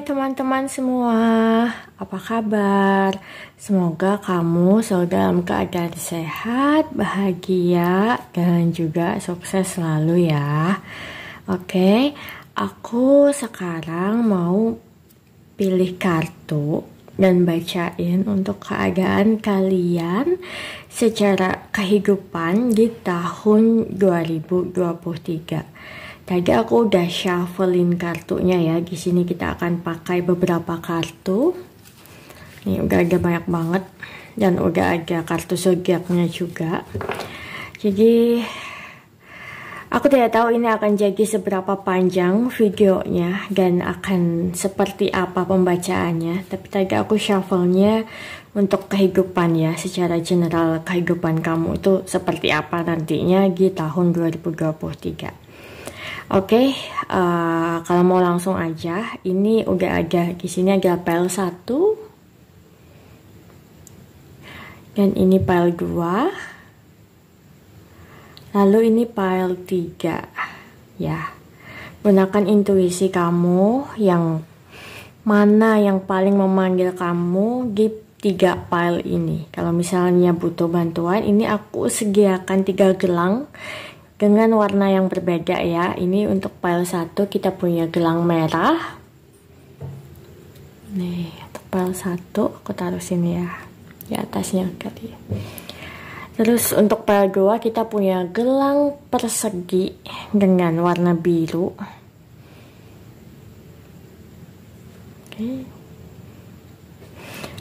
teman-teman semua, apa kabar? Semoga kamu selalu dalam keadaan sehat, bahagia, dan juga sukses selalu ya. Oke, aku sekarang mau pilih kartu dan bacain untuk keadaan kalian secara kehidupan di tahun 2023. Tadi aku udah shufflein kartunya ya. Di sini kita akan pakai beberapa kartu. Ini udah ada banyak banget dan udah ada kartu zodiaknya juga. Jadi aku tidak tahu ini akan jadi seberapa panjang videonya dan akan seperti apa pembacaannya. Tapi tadi aku shuffle-nya untuk kehidupan ya, secara general kehidupan kamu itu seperti apa nantinya di tahun 2023. Oke, kalau mau langsung aja, ini udah ada di sini ada pile 1 dan ini pile 2, lalu ini pile 3 ya. Gunakan intuisi kamu yang mana yang paling memanggil kamu di 3 pile ini. Kalau misalnya butuh bantuan, ini aku sediakan 3 gelang dengan warna yang berbeda ya. Ini untuk pile 1 kita punya gelang merah. Nih, untuk pile 1 aku taruh sini ya, di atasnya kali. Terus untuk pile 2 kita punya gelang persegi dengan warna biru. Oke.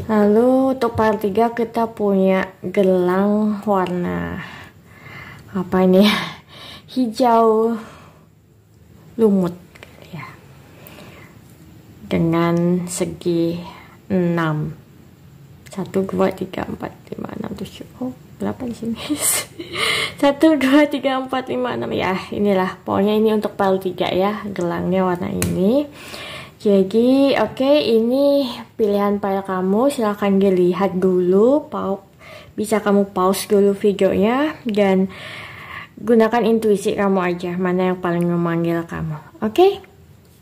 Lalu untuk pile 3 kita punya gelang warna apa ini ya? Hijau lumut ya, dengan segi 6, 1, 2, 3, 4, 5, 6, 7, oh berapa di sini? 1, 2, 3, 4, 5, 6 ya. Inilah pokoknya ini untuk pile 3 ya, gelangnya warna ini. Jadi oke, ini pilihan pile kamu, silahkan dilihat dulu, bisa kamu pause dulu videonya dan gunakan intuisi kamu aja, mana yang paling memanggil kamu. Oke?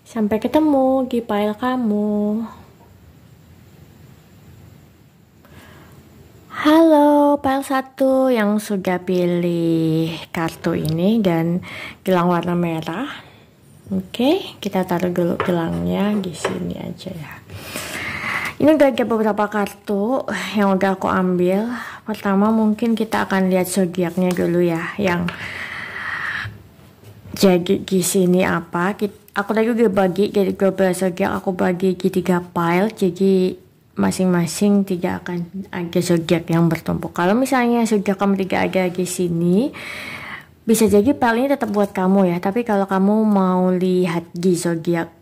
Sampai ketemu di pile kamu. Halo, pile 1 yang sudah pilih kartu ini dan gelang warna merah. Oke, kita taruh dulu gelangnya di sini aja ya. Ini udah ada beberapa kartu yang udah aku ambil. Pertama mungkin kita akan lihat zodiaknya dulu ya, yang jadi di sini apa. Aku tadi udah bagi jadi 12 zodiak, aku bagi di 3 pile, jadi masing-masing tidak akan ada zodiak yang bertumpuk. Kalau misalnya zodiak kamu tidak ada di sini, bisa jadi pile ini tetap buat kamu ya. Tapi kalau kamu mau lihat di zodiak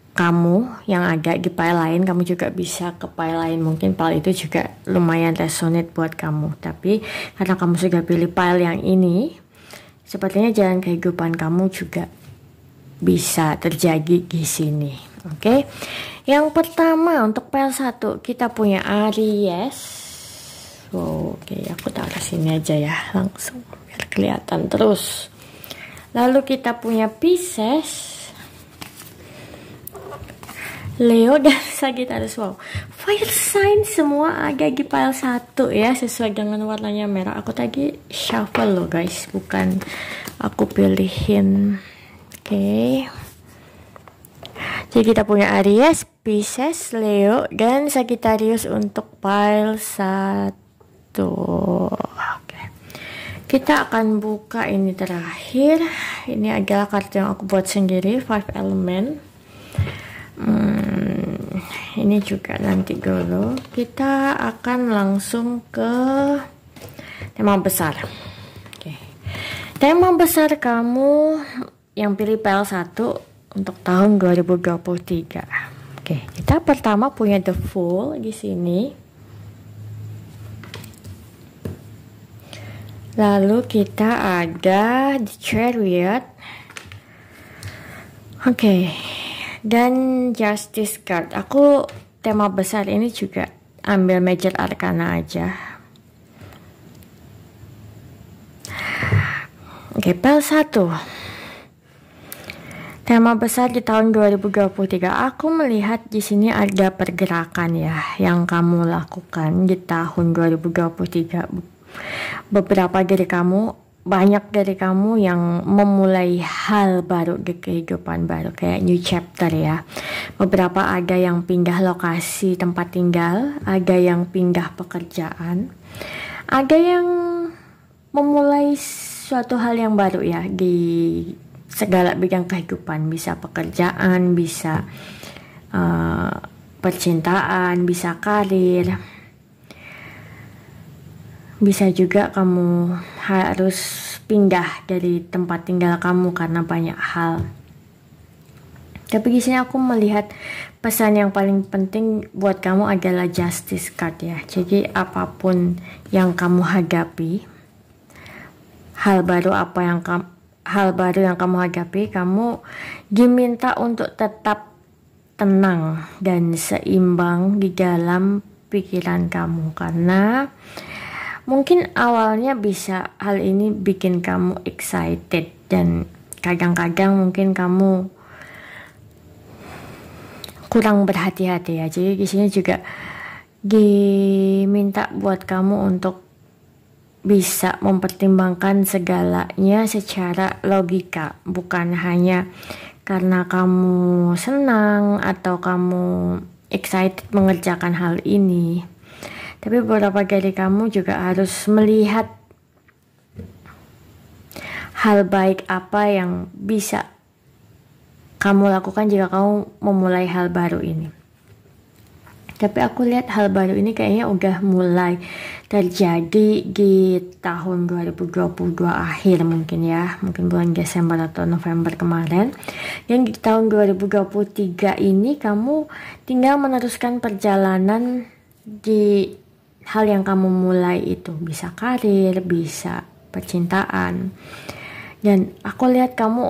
kamu yang ada di pile lain, kamu juga bisa ke pile lain. Mungkin pile itu juga lumayan resonate buat kamu. Tapi karena kamu sudah pilih pile yang ini, sepertinya jalan kehidupan kamu juga bisa terjadi di sini. Oke. Yang pertama untuk pile 1 kita punya Aries. Oke, aku taruh sini aja ya, langsung biar kelihatan terus. Lalu kita punya Pisces, Leo, dan Sagittarius. Wow, fire sign semua ada di pile 1 ya, sesuai dengan warnanya merah. Aku tadi shuffle loh guys, bukan aku pilihin. Oke. Jadi kita punya Aries, Pisces, Leo, dan Sagittarius untuk pile 1. Oke. Kita akan buka ini terakhir. Ini adalah kartu yang aku buat sendiri, 5 element. Ini juga nanti dulu. Kita akan langsung ke tema besar. Oke. Tema besar kamu yang pilih pile 1 untuk tahun 2023. Oke, kita pertama punya The Fool di sini. Lalu kita ada The Chariot. Oke. Dan Justice Card. Aku tema besar ini juga ambil Major Arcana aja. Oke, pile 1. Tema besar di tahun 2023, aku melihat di sini ada pergerakan ya yang kamu lakukan di tahun 2023. Beberapa dari kamu, banyak dari kamu yang memulai hal baru di kehidupan baru, kayak new chapter ya. Beberapa ada yang pindah lokasi tempat tinggal, ada yang pindah pekerjaan, ada yang memulai suatu hal yang baru ya di segala bidang kehidupan. Bisa pekerjaan, bisa percintaan, bisa karir, bisa juga kamu harus pindah dari tempat tinggal kamu karena banyak hal. Tapi di sini aku melihat pesan yang paling penting buat kamu adalah justice card ya. Jadi apapun yang kamu hadapi, hal baru yang kamu hadapi, kamu diminta untuk tetap tenang dan seimbang di dalam pikiran kamu, karena mungkin awalnya bisa hal ini bikin kamu excited dan kadang-kadang mungkin kamu kurang berhati-hati ya. Jadi di sini juga diminta buat kamu untuk bisa mempertimbangkan segalanya secara logika, bukan hanya karena kamu senang atau kamu excited mengerjakan hal ini. Tapi beberapa dari kamu juga harus melihat hal baik apa yang bisa kamu lakukan jika kamu memulai hal baru ini. Tapi aku lihat hal baru ini kayaknya udah mulai terjadi di tahun 2022 akhir mungkin ya. Mungkin bulan Desember atau November kemarin. Dan di tahun 2023 ini kamu tinggal meneruskan perjalanan di hal yang kamu mulai itu. Bisa karir, bisa percintaan. Dan aku lihat kamu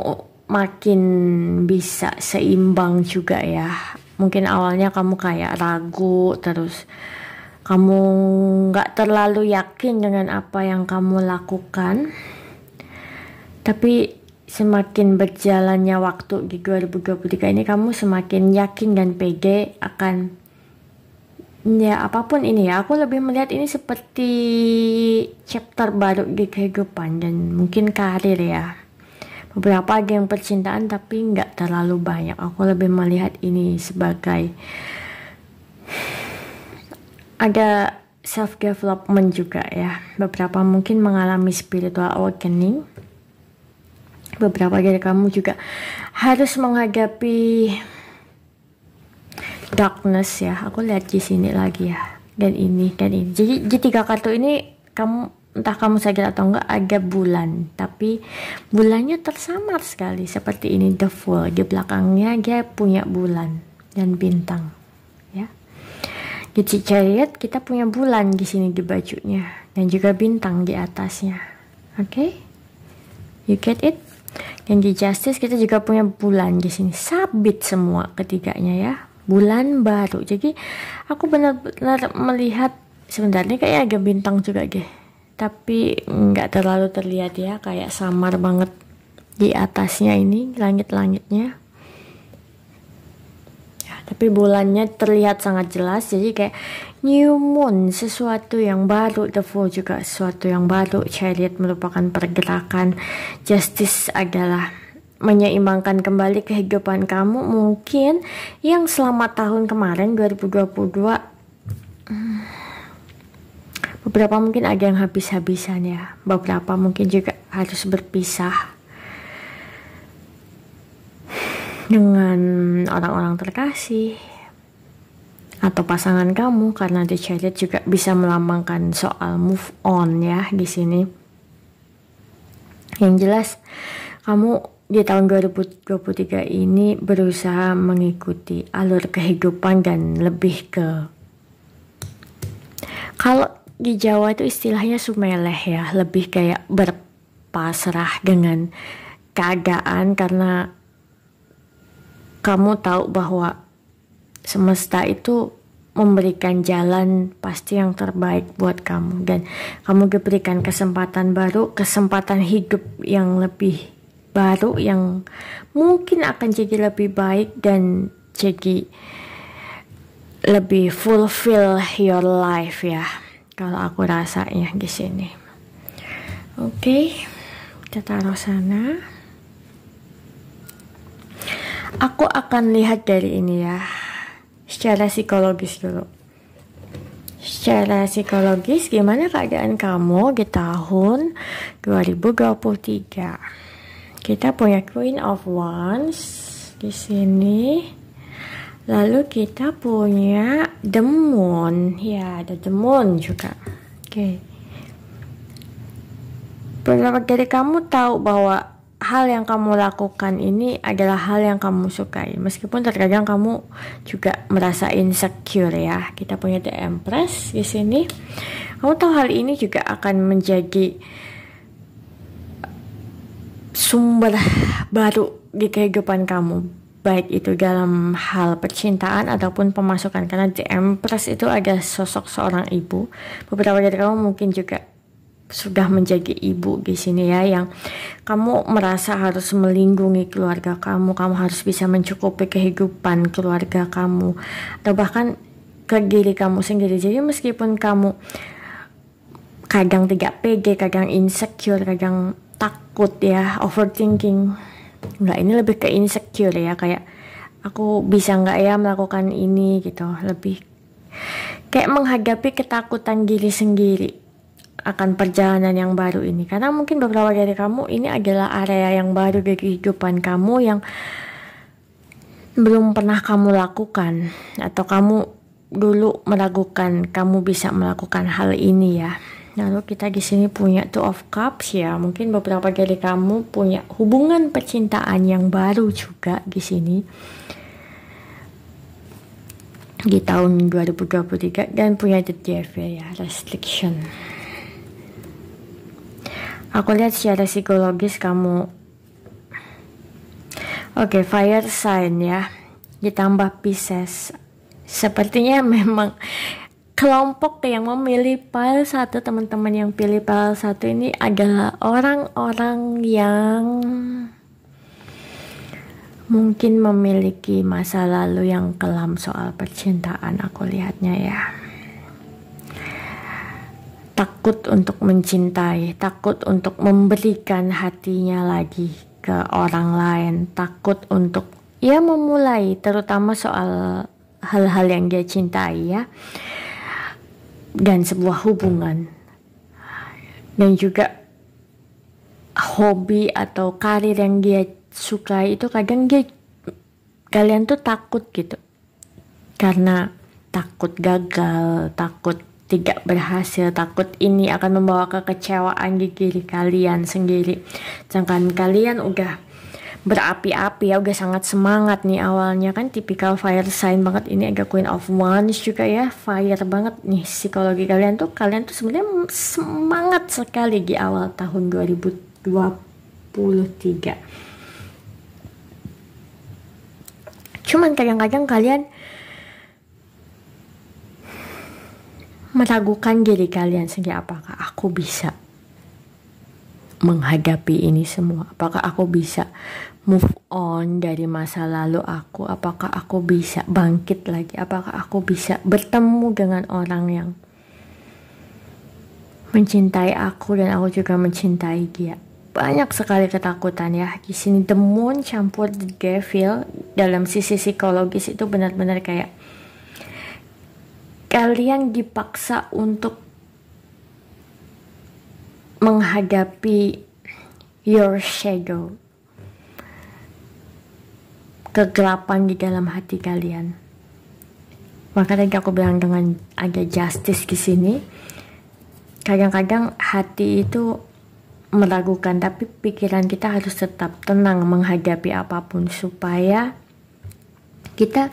makin bisa seimbang juga ya. Mungkin awalnya kamu kayak ragu, terus kamu gak terlalu yakin dengan apa yang kamu lakukan. Tapi semakin berjalannya waktu di 2023 ini, kamu semakin yakin dan pede akan ya apapun ini ya. Aku lebih melihat ini seperti chapter baru di kehidupan dan mungkin karir ya. Beberapa ada yang percintaan tapi nggak terlalu banyak. Aku lebih melihat ini sebagai ada self development juga ya. Beberapa mungkin mengalami spiritual awakening. Beberapa dari kamu juga harus menghadapi darkness ya. Aku lihat di sini lagi ya. Dan ini. Jadi di 3 kartu ini kamu, entah kamu sadar atau enggak, ada bulan, tapi bulannya tersamar sekali seperti ini, the Fool. Di belakangnya dia punya bulan dan bintang ya. Di Chariot kita punya bulan di sini di bajunya dan juga bintang di atasnya. Oke? You get it? Dan di Justice kita juga punya bulan di sini, sabit semua ketiganya ya. Bulan baru. Jadi aku benar-benar melihat sebenarnya kayak ada bintang juga deh. Tapi nggak terlalu terlihat ya, kayak samar banget di atasnya ini langit-langitnya ya, tapi bulannya terlihat sangat jelas. Jadi kayak new moon, sesuatu yang baru. The Fool juga sesuatu yang baru. Chariot merupakan pergerakan. Justice adalah menyeimbangkan kembali kehidupan kamu mungkin yang selama tahun kemarin 2022 beberapa mungkin ada yang habis-habisan ya. Beberapa mungkin juga harus berpisah dengan orang-orang terkasih atau pasangan kamu, karena di Chariot juga bisa melambangkan soal move on ya di sini. Yang jelas kamu di tahun 2023 ini berusaha mengikuti alur kehidupan dan lebih ke, kalau di Jawa itu istilahnya sumeleh ya, lebih kayak berpasrah dengan keadaan, karena kamu tahu bahwa semesta itu memberikan jalan pasti yang terbaik buat kamu, dan kamu diberikan kesempatan baru, kesempatan hidup yang lebih baru yang mungkin akan jadi lebih baik dan jadi lebih fulfill your life ya. Kalau aku rasanya di sini. Oke, kita taruh sana. Aku akan lihat dari ini ya, secara psikologis dulu. Secara psikologis, gimana keadaan kamu di tahun 2023? Kita punya Queen of Wands di sini. Lalu kita punya The Moon. Ya, ada The Moon juga. Oke. Beberapa dari kamu tahu bahwa hal yang kamu lakukan ini adalah hal yang kamu sukai. Meskipun terkadang kamu juga merasa insecure ya. Kita punya The Empress di sini. Kamu tahu hal ini juga akan menjadi sumber baru di kehidupan kamu. Baik itu dalam hal percintaan ataupun pemasukan. Karena The Empress itu ada sosok seorang ibu. Beberapa dari kamu mungkin juga sudah menjadi ibu di sini ya, yang kamu merasa harus melindungi keluarga kamu harus bisa mencukupi kehidupan keluarga kamu, atau bahkan ke diri kamu sendiri. Jadi meskipun kamu kadang tidak pede, kadang insecure, kadang takut ya, overthinking, enggak, ini lebih ke insecure ya, kayak aku bisa nggak ya melakukan ini gitu, lebih kayak menghadapi ketakutan diri sendiri akan perjalanan yang baru ini. Karena mungkin beberapa dari kamu ini adalah area yang baru dari kehidupan kamu yang belum pernah kamu lakukan, atau kamu dulu meragukan kamu bisa melakukan hal ini ya. Lalu kita di sini punya Two of Cups ya. Mungkin beberapa dari kamu punya hubungan percintaan yang baru juga di sini di tahun 2023, dan punya The Devil ya, restriction. Aku lihat secara psikologis kamu oke, fire sign ya, ditambah Pisces. Sepertinya memang kelompok yang memilih pile 1, teman-teman yang pilih pile 1 ini adalah orang-orang yang mungkin memiliki masa lalu yang kelam soal percintaan, aku lihatnya ya. Takut untuk mencintai, takut untuk memberikan hatinya lagi ke orang lain, takut untuk ya memulai, terutama soal hal-hal yang dia cintai ya, dan sebuah hubungan, dan juga hobi atau karir yang dia sukai. Itu kadang kalian tuh takut gitu, karena takut gagal, takut tidak berhasil, takut ini akan membawa kekecewaan di diri kalian sendiri. Sedangkan kalian udah berapi-api ya, udah sangat semangat nih awalnya, kan tipikal fire sign banget. Ini agak Queen of Wands juga ya, fire banget nih psikologi kalian tuh sebenarnya semangat sekali di awal tahun 2023. Cuman kadang-kadang kalian meragukan diri kalian sendiri, apakah aku bisa menghadapi ini semua, apakah aku bisa move on dari masa lalu aku, apakah aku bisa bangkit lagi, apakah aku bisa bertemu dengan orang yang mencintai aku dan aku juga mencintai dia. Banyak sekali ketakutan ya di sini. The Moon campur The Devil dalam sisi psikologis itu benar-benar kayak kalian dipaksa untuk menghadapi your shadow, kegelapan di dalam hati kalian. Maka tadi aku bilang dengan ada justice di sini. Kadang-kadang hati itu meragukan, tapi pikiran kita harus tetap tenang menghadapi apapun supaya kita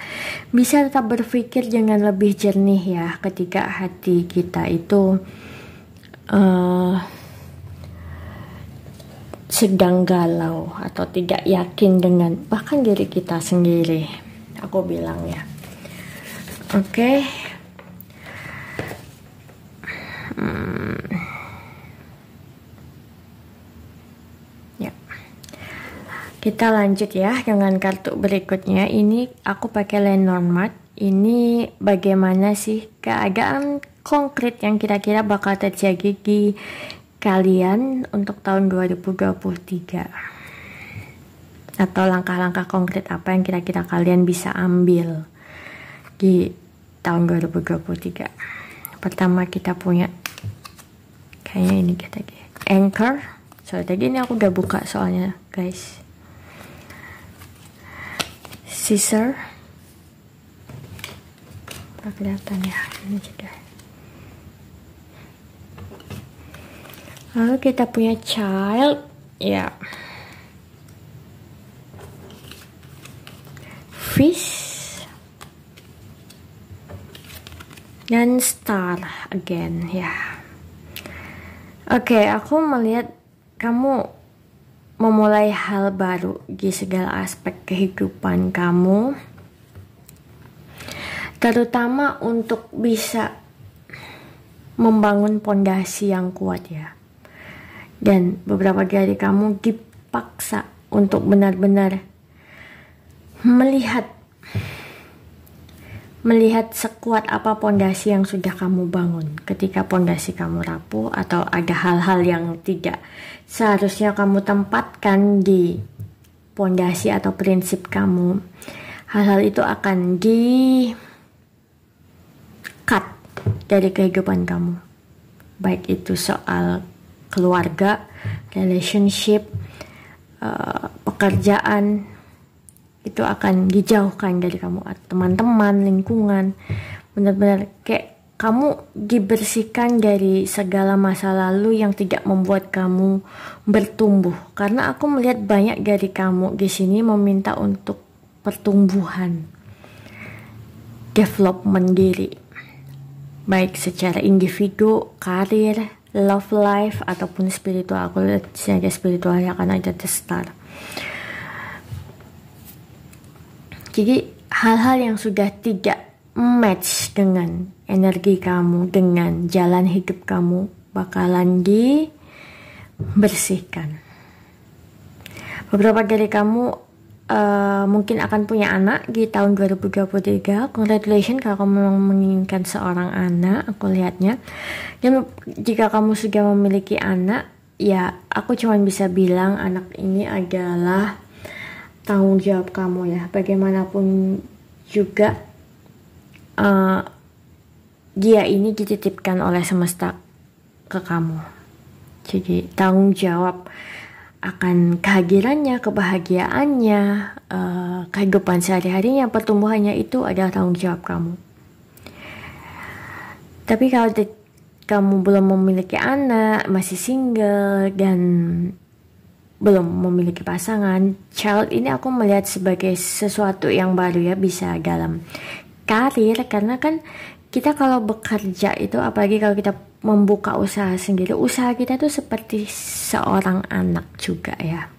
bisa tetap berpikir dengan lebih jernih ya, ketika hati kita itu sedang galau atau tidak yakin dengan bahkan diri kita sendiri, aku bilang ya. Oke. Ya. Kita lanjut ya dengan kartu berikutnya. Ini aku pakai Lenormand. Ini bagaimana sih keadaan konkret yang kira-kira bakal terjadi di kalian untuk tahun 2023. Atau langkah-langkah konkret apa yang kira-kira kalian bisa ambil di tahun 2023. Pertama kita punya, kayaknya ini kita Anchor. Tadi ini aku udah buka soalnya guys. Scissor, kelihatan ya, ini juga. Lalu kita punya Child, ya, Fish, dan Star again, ya. Oke, aku melihat kamu memulai hal baru di segala aspek kehidupan kamu, terutama untuk bisa membangun pondasi yang kuat ya. Dan beberapa kali kamu dipaksa untuk benar-benar melihat sekuat apa pondasi yang sudah kamu bangun. Ketika pondasi kamu rapuh atau ada hal-hal yang tidak seharusnya kamu tempatkan di pondasi atau prinsip kamu, hal-hal itu akan di-cut dari kehidupan kamu. Baik itu soal keluarga, relationship, pekerjaan, itu akan dijauhkan dari kamu, teman-teman, lingkungan. Benar-benar kayak kamu dibersihkan dari segala masa lalu yang tidak membuat kamu bertumbuh. Karena aku melihat banyak dari kamu di sini meminta untuk pertumbuhan, development diri, baik secara individu, karir, love life, ataupun spiritual. Aku lihat secara spiritual akan ada the Star. Jadi hal-hal yang sudah tidak match dengan energi kamu, dengan jalan hidup kamu, bakalan dibersihkan. Beberapa dari kamu mungkin akan punya anak di tahun 2023. Congratulations kalau kamu memang menginginkan seorang anak, aku lihatnya. Dan jika kamu sudah memiliki anak, ya aku cuma bisa bilang anak ini adalah tanggung jawab kamu ya. Bagaimanapun juga dia ini dititipkan oleh semesta ke kamu. Jadi tanggung jawab akan kehadirannya, kebahagiaannya, kehidupan sehari-harinya, pertumbuhannya, itu adalah tanggung jawab kamu. Tapi kalau kamu belum memiliki anak, masih single, dan belum memiliki pasangan, child ini aku melihat sebagai sesuatu yang baru ya, bisa dalam karir. Karena kan kita kalau bekerja itu, apalagi kalau kita membuka usaha sendiri, usaha kita tuh seperti seorang anak juga ya.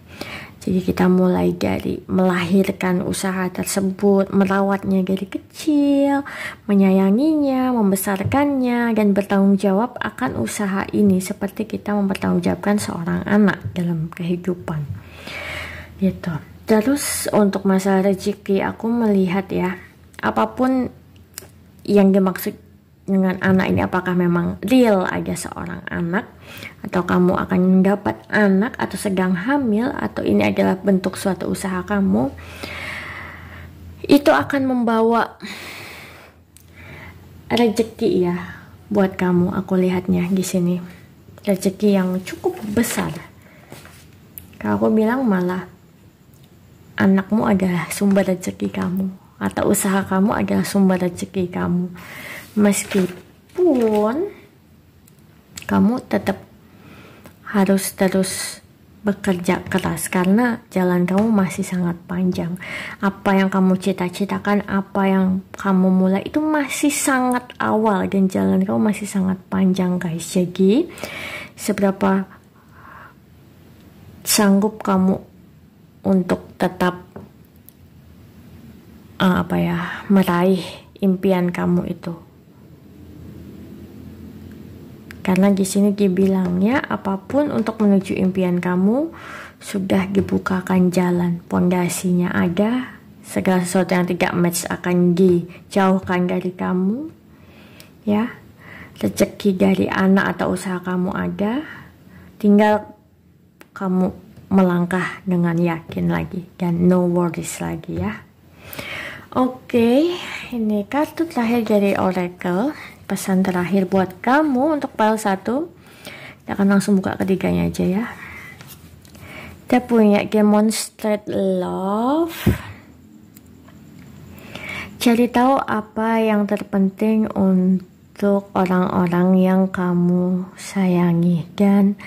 Jadi kita mulai dari melahirkan usaha tersebut, merawatnya dari kecil, menyayanginya, membesarkannya, dan bertanggung jawab akan usaha ini seperti kita mempertanggungjawabkan seorang anak dalam kehidupan. Gitu. Terus untuk masalah rezeki, aku melihat ya, apapun yang dimaksud dengan anak ini, apakah memang real ada seorang anak, atau kamu akan mendapat anak, atau sedang hamil, atau ini adalah bentuk suatu usaha kamu, itu akan membawa rezeki ya buat kamu. Aku lihatnya di sini rezeki yang cukup besar. Kalau aku bilang malah anakmu adalah sumber rezeki kamu, atau usaha kamu adalah sumber rezeki kamu. Meskipun kamu tetap harus terus bekerja keras karena jalan kamu masih sangat panjang. Apa yang kamu cita-citakan, apa yang kamu mulai itu masih sangat awal dan jalan kamu masih sangat panjang guys. Jadi seberapa sanggup kamu untuk tetap meraih impian kamu itu. Karena di sini dibilangnya apapun untuk menuju impian kamu sudah dibukakan jalan, pondasinya ada, segala sesuatu yang tidak match akan dijauhkan dari kamu, ya. Rezeki dari anak atau usaha kamu ada, tinggal kamu melangkah dengan yakin lagi dan no worries lagi ya. Oke, ini kartu terakhir dari Oracle, pesan terakhir buat kamu untuk pile 1. Kita akan langsung buka ketiganya aja ya. Kita punya Demonstrate Love. Cari tahu apa yang terpenting untuk orang-orang yang kamu sayangi dan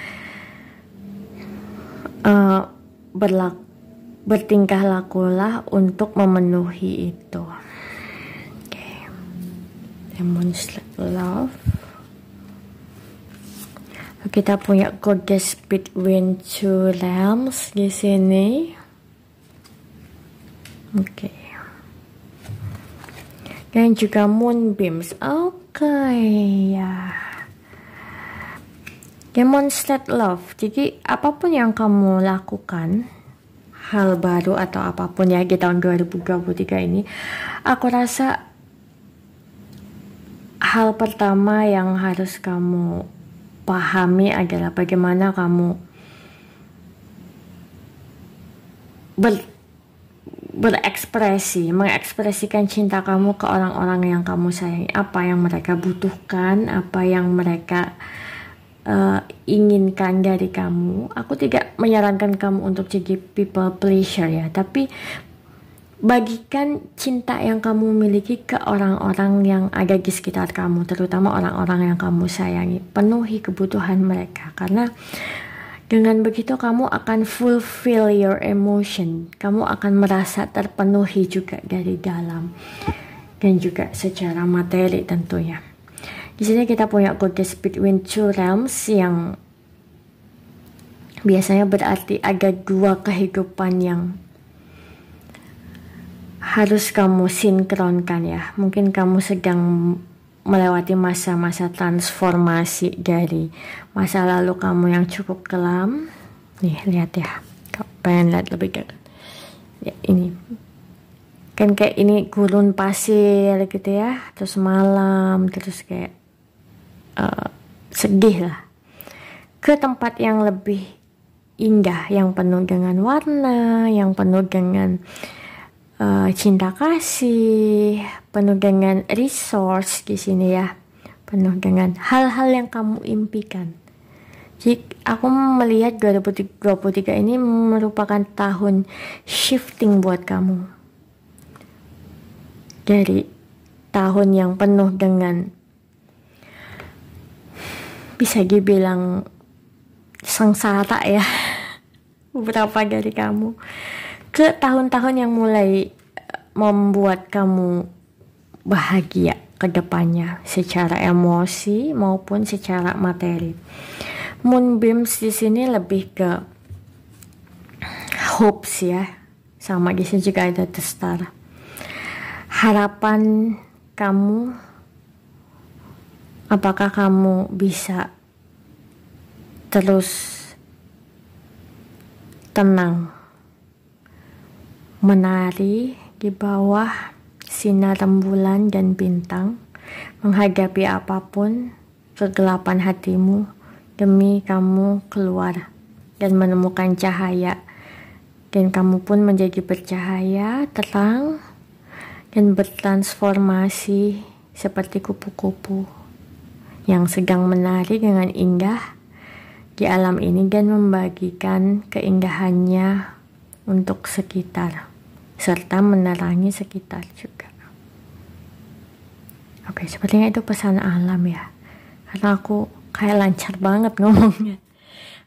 bertingkah lakulah untuk memenuhi itu. Okay. Demonstrate love. Kita punya Goddess Between Two Realms di sini. Oke. Dan juga Moonbeams. Oke, ya. Demonstrate love. Jadi apapun yang kamu lakukan, hal baru atau apapun ya di tahun 2023 ini, aku rasa hal pertama yang harus kamu pahami adalah bagaimana kamu berekspresi, mengekspresikan cinta kamu ke orang-orang yang kamu sayangi, apa yang mereka butuhkan, apa yang mereka inginkan dari kamu. Aku tidak menyarankan kamu untuk jadi people pleasure ya, tapi bagikan cinta yang kamu miliki ke orang-orang yang ada di sekitar kamu, terutama orang-orang yang kamu sayangi. Penuhi kebutuhan mereka, karena dengan begitu kamu akan fulfill your emotion. Kamu akan merasa terpenuhi juga dari dalam dan juga secara materi tentunya. Di sini kita punya Goddess Between Two Realms yang biasanya berarti ada dua kehidupan yang harus kamu sinkronkan ya. Mungkin kamu sedang melewati masa-masa transformasi dari masa lalu kamu yang cukup kelam. Nih, lihat ya. Kau pengen lihat lebih dekat. Ya, ini. Kan kayak ini gurun pasir gitu ya. Terus malam, terus kayak sedih lah. Ke tempat yang lebih indah, yang penuh dengan warna, yang penuh dengan cinta kasih, penuh dengan resource di sini ya, penuh dengan hal-hal yang kamu impikan. Jadi aku melihat 2023 ini merupakan tahun shifting buat kamu, dari tahun yang penuh dengan bisa dibilang sengsara ya beberapa dari kamu, ke tahun-tahun yang mulai membuat kamu bahagia ke depannya secara emosi maupun secara materi. Moonbeams di sini lebih ke hopes ya, sama di sini juga ada the star. Harapan kamu, apakah kamu bisa terus tenang menari di bawah sinar rembulan dan bintang, menghadapi apapun kegelapan hatimu demi kamu keluar dan menemukan cahaya, dan kamu pun menjadi bercahaya, terang, dan bertransformasi seperti kupu-kupu yang sedang menari dengan indah di alam ini dan membagikan keindahannya untuk sekitar, serta menerangi sekitar juga. Oke, sepertinya itu pesan alam ya, karena aku kayak lancar banget ngomongnya.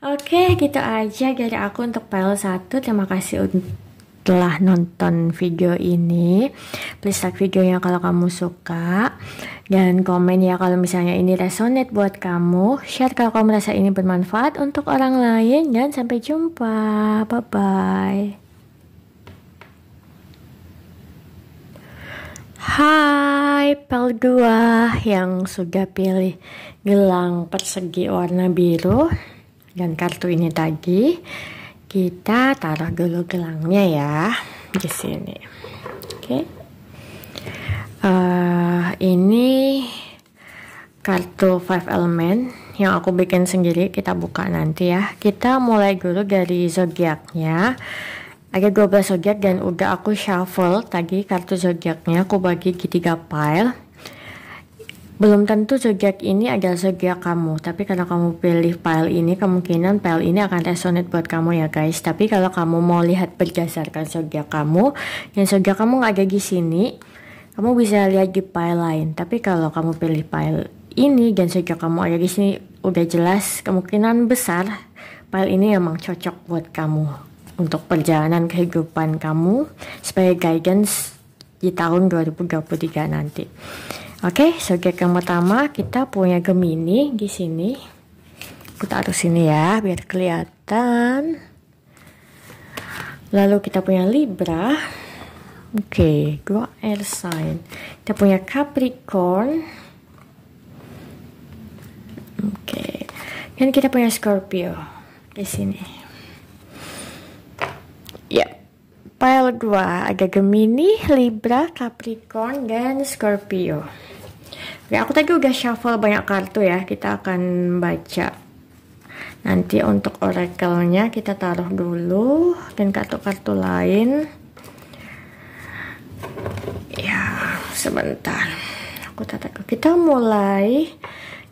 Oke, gitu aja dari aku untuk pile 1. Terima kasih telah nonton video ini. Please like videonya kalau kamu suka, dan komen ya kalau misalnya ini resonate buat kamu. Share kalau kamu merasa ini bermanfaat untuk orang lain, dan sampai jumpa. Bye bye. Hai pel 2 yang sudah pilih gelang persegi warna biru dan kartu ini tadi. Kita taruh dulu gelangnya ya di sini. Oke. Ini kartu 5 element yang aku bikin sendiri, kita buka nanti ya. Kita mulai dulu dari zodiaknya. Ada 12 zodiak dan udah aku shuffle tadi kartu zodiaknya, aku bagi di 3 pile. Belum tentu zodiak ini adalah zodiak kamu, tapi kalau kamu pilih pile ini, kemungkinan pile ini akan resonate buat kamu ya guys. Tapi kalau kamu mau lihat berdasarkan zodiak kamu, yang zodiak kamu nggak ada di sini, kamu bisa lihat di pile lain. Tapi kalau kamu pilih pile ini dan zodiak kamu ada di sini, udah jelas kemungkinan besar pile ini emang cocok buat kamu untuk perjalanan kehidupan kamu sebagai guidance di tahun 2023 nanti. Oke, zodiak yang pertama kita punya Gemini di sini. Aku taruh sini ya biar kelihatan. Lalu kita punya Libra. Oke, dua air sign. Kita punya Capricorn. Oke. Dan kita punya Scorpio di sini. Ya. Pile 2 ada Gemini, Libra, Capricorn, dan Scorpio. Oke, aku tadi udah shuffle banyak kartu ya. Kita akan baca. Nanti untuk oracle-nya kita taruh dulu. Dan kartu-kartu lain. Ya, sebentar. Aku tata. Kita mulai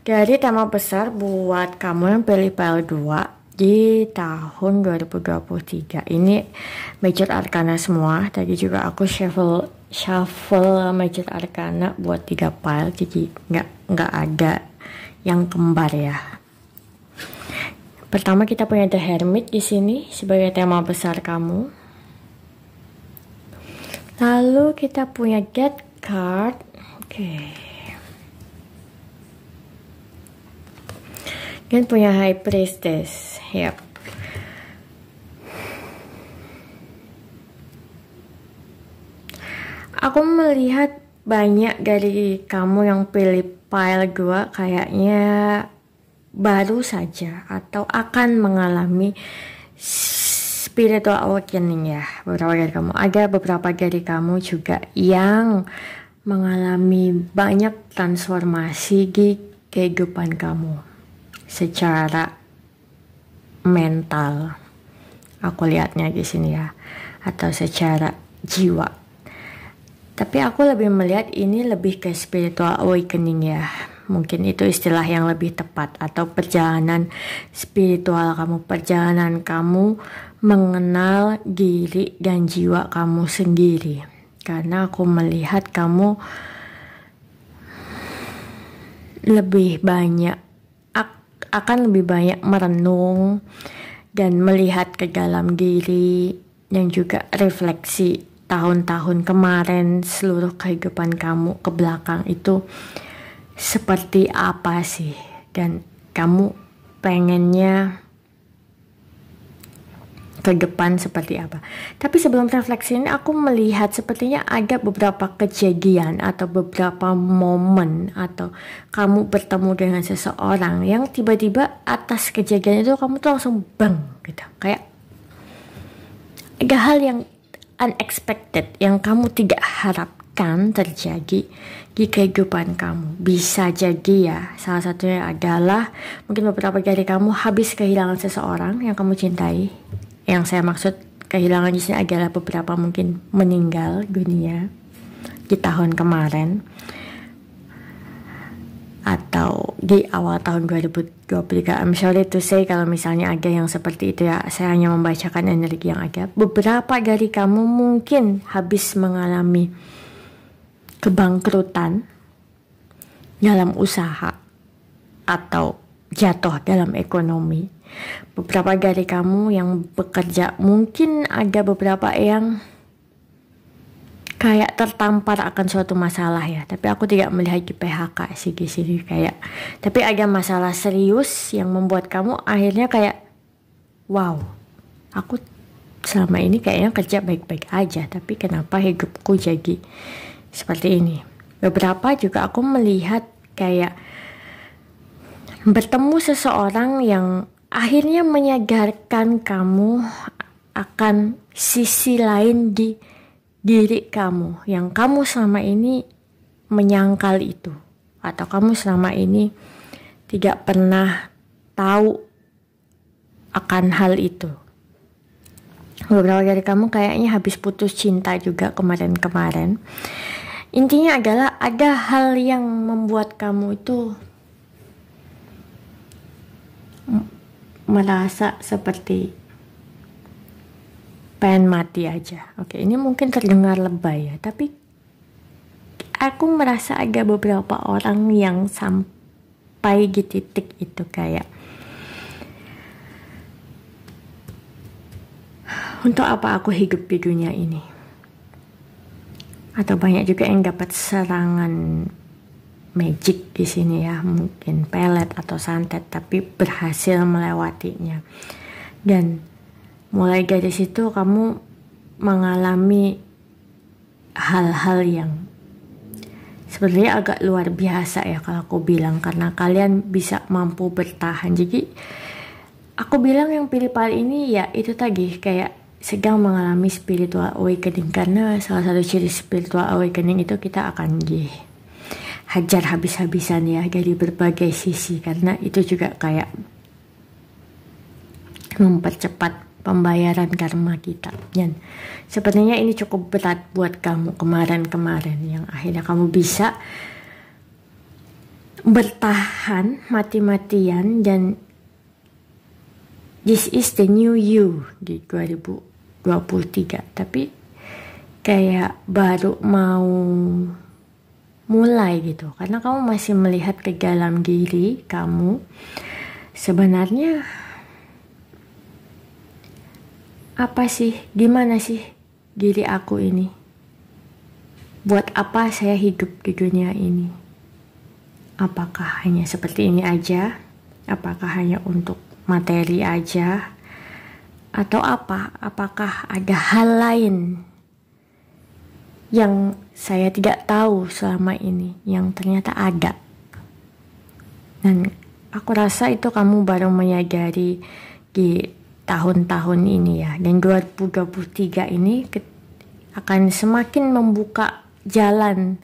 dari tema besar buat kamu yang pilih pile 2. Di tahun 2023 ini major arcana semua. Tadi juga aku shuffle major arcana buat 3 pile, jadi nggak ada yang kembar ya. Pertama kita punya The Hermit di sini sebagai tema besar kamu. Lalu kita punya Death card. Oke. Dan punya High Priestess. Yap. Aku melihat banyak dari kamu yang pilih pile 2 kayaknya baru saja atau akan mengalami spiritual awakening ya. Beberapa dari kamu. Ada beberapa dari kamu juga yang mengalami banyak transformasi di kehidupan kamu secara mental, aku lihatnya di sini ya, atau secara jiwa. Tapi aku lebih melihat ini lebih ke spiritual awakening ya. Mungkin itu istilah yang lebih tepat, atau perjalanan spiritual kamu, perjalanan kamu mengenal diri dan jiwa kamu sendiri. Karena aku melihat kamu lebih banyak akan lebih banyak merenung dan melihat ke dalam diri yang juga refleksi tahun-tahun kemarin, seluruh kehidupan kamu ke belakang itu seperti apa sih, dan kamu pengennya ke depan seperti apa. Tapi sebelum refleksi ini aku melihat sepertinya ada beberapa kejadian atau beberapa momen atau kamu bertemu dengan seseorang yang tiba-tiba atas kejadian itu kamu tuh langsung bang gitu. Kayak ada hal yang unexpected yang kamu tidak harapkan terjadi di kehidupan kamu. Bisa jadi ya, salah satunya adalah mungkin beberapa dari kamu habis kehilangan seseorang yang kamu cintai. Yang saya maksud kehilangan di sini adalah beberapa mungkin meninggal dunia di tahun kemarin atau di awal tahun 2023. I'm sorry to say kalau misalnya ada yang seperti itu ya. Saya hanya membacakan energi yang ada. Beberapa dari kamu mungkin habis mengalami kebangkrutan dalam usaha atau jatuh dalam ekonomi. Beberapa dari kamu yang bekerja mungkin ada beberapa yang kayak tertampar akan suatu masalah ya. Tapi aku tidak melihat di PHK sih di sini kayak. Tapi ada masalah serius yang membuat kamu akhirnya kayak wow, aku selama ini kayaknya kerja baik-baik aja, tapi kenapa hidupku jadi seperti ini. Beberapa juga aku melihat kayak bertemu seseorang yang akhirnya menyadarkan kamu akan sisi lain di diri kamu yang kamu selama ini menyangkal itu, atau kamu selama ini tidak pernah tahu akan hal itu. Beberapa dari kamu kayaknya habis putus cinta juga kemarin-kemarin. Intinya adalah ada hal yang membuat kamu itu merasa seperti pengen mati aja. Oke, ini mungkin terdengar lebay ya, tapi aku merasa ada beberapa orang yang sampai di titik itu, kayak untuk apa aku hidup di dunia ini? Atau banyak juga yang dapat serangan magic di sini ya, mungkin pelet atau santet, tapi berhasil melewatinya. Dan mulai dari situ kamu mengalami hal-hal yang sebenarnya agak luar biasa ya kalau aku bilang, karena kalian bisa mampu bertahan. Jadi aku bilang yang pilih part ini ya itu tadi, kayak sedang mengalami spiritual awakening, karena salah satu ciri spiritual awakening itu kita akan hajar habis-habisan ya dari berbagai sisi, karena itu juga kayak mempercepat pembayaran karma kita. Dan sebenarnya ini cukup berat buat kamu kemarin-kemarin, yang akhirnya kamu bisa bertahan mati-matian, dan this is the new you di 2023. Tapi kayak baru mau mulai gitu, karena kamu masih melihat ke dalam diri kamu. Sebenarnya apa sih, gimana sih diri aku ini? Buat apa saya hidup di dunia ini? Apakah hanya seperti ini aja? Apakah hanya untuk materi aja? Atau apa? Apakah ada hal lain yang saya tidak tahu selama ini, yang ternyata ada? Dan aku rasa itu kamu baru menyadari di tahun-tahun ini ya. Dan 2023 ini akan semakin membuka jalan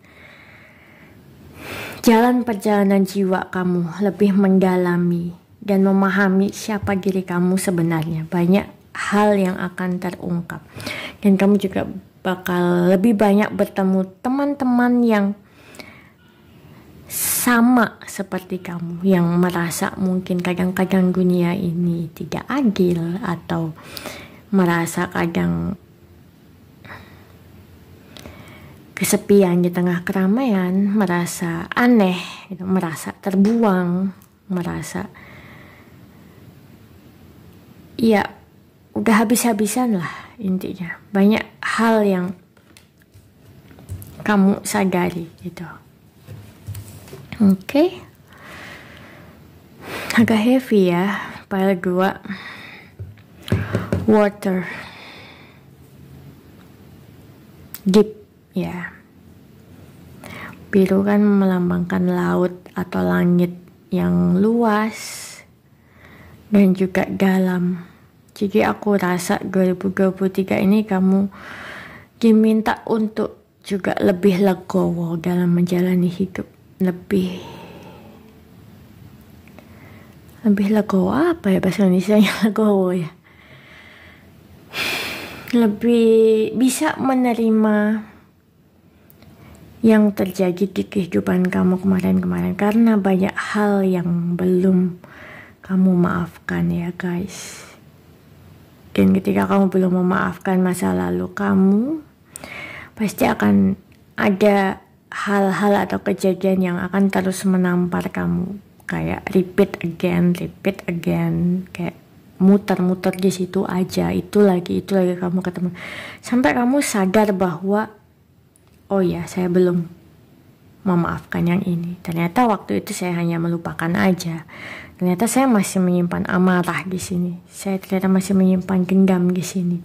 perjalanan jiwa kamu, lebih mendalami dan memahami siapa diri kamu sebenarnya. Banyak hal yang akan terungkap, dan kamu juga bakal lebih banyak bertemu teman-teman yang sama seperti kamu, yang merasa mungkin kadang-kadang dunia ini tidak adil, atau merasa kadang kesepian di tengah keramaian, merasa aneh, gitu, merasa terbuang, merasa ya udah habis-habisan lah intinya. Banyak hal yang kamu sadari gitu. Oke. Agak heavy ya, pile 2. Water. Deep ya. Biru kan melambangkan laut atau langit yang luas dan juga dalam. Jadi aku rasa 2023 ini kamu diminta untuk juga lebih legowo dalam menjalani hidup. Lebih legowo apa ya bahasa Indonesianya? Legowo ya. Lebih bisa menerima yang terjadi di kehidupan kamu kemarin-kemarin, karena banyak hal yang belum kamu maafkan ya guys. Dan ketika kamu belum memaafkan masa lalu kamu, pasti akan ada hal-hal atau kejadian yang akan terus menampar kamu, kayak repeat again, kayak muter-muter di situ aja, itu lagi kamu ketemu, sampai kamu sadar bahwa oh ya, saya belum memaafkan yang ini. Ternyata waktu itu saya hanya melupakan aja. Ternyata saya masih menyimpan amarah di sini. Saya ternyata masih menyimpan dendam di sini.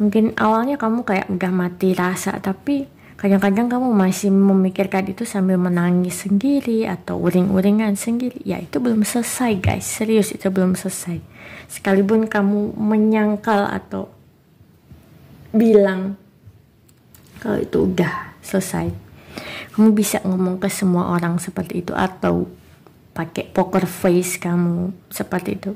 Mungkin awalnya kamu kayak udah mati rasa, tapi Kadang-kadang kamu masih memikirkan itu sambil menangis sendiri atau uring-uringan sendiri. Ya itu belum selesai guys, serius itu belum selesai. Sekalipun kamu menyangkal atau bilang kalau itu udah selesai, kamu bisa ngomong ke semua orang seperti itu atau pakai poker face kamu seperti itu.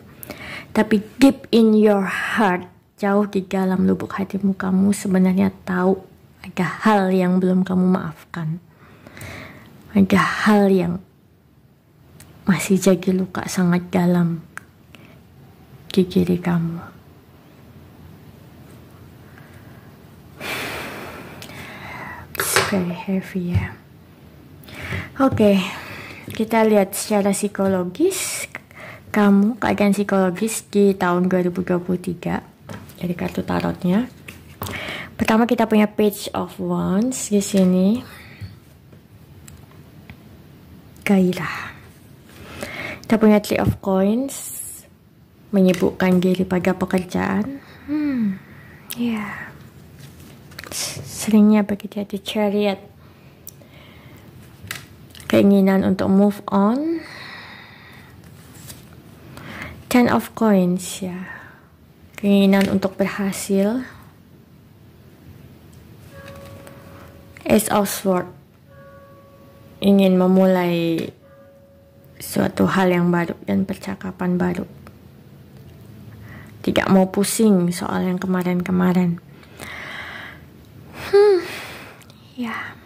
Tapi deep in your heart, jauh di dalam lubuk hatimu, kamu sebenarnya tahu ada hal yang belum kamu maafkan. Ada hal yang masih jadi luka sangat dalam di diri kamu. It's very heavy ya. Oke, kita lihat secara psikologis kamu, keadaan psikologis di tahun 2023 dari kartu tarotnya. Pertama kita punya Page of Wands di sini. Gairah. Kita punya Three of Coins, menyibukkan diri pada pekerjaan. Ya. Seringnya begitu di Chariot. Keinginan untuk move on. Ten of Coins ya. Keinginan untuk berhasil. Ace of Swords, ingin memulai suatu hal yang baru dan percakapan baru. Tidak mau pusing soal yang kemarin-kemarin. Ya.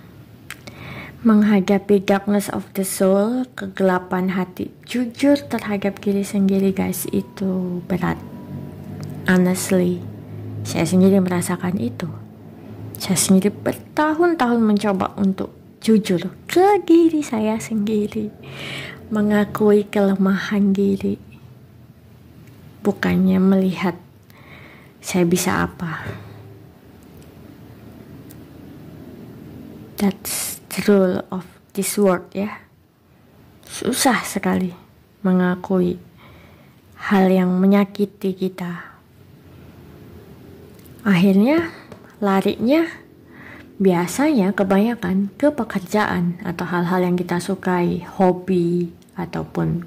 Menghadapi darkness of the soul, kegelapan hati. Jujur terhadap diri sendiri guys, itu berat. Honestly, saya sendiri merasakan itu. Saya sendiri bertahun-tahun mencoba untuk jujur ke diri saya sendiri. Mengakui kelemahan diri. Bukannya melihat saya bisa apa. That's the rule of this world ya. Susah sekali mengakui hal yang menyakiti kita. Akhirnya larinya biasanya kebanyakan ke pekerjaan atau hal-hal yang kita sukai, hobi ataupun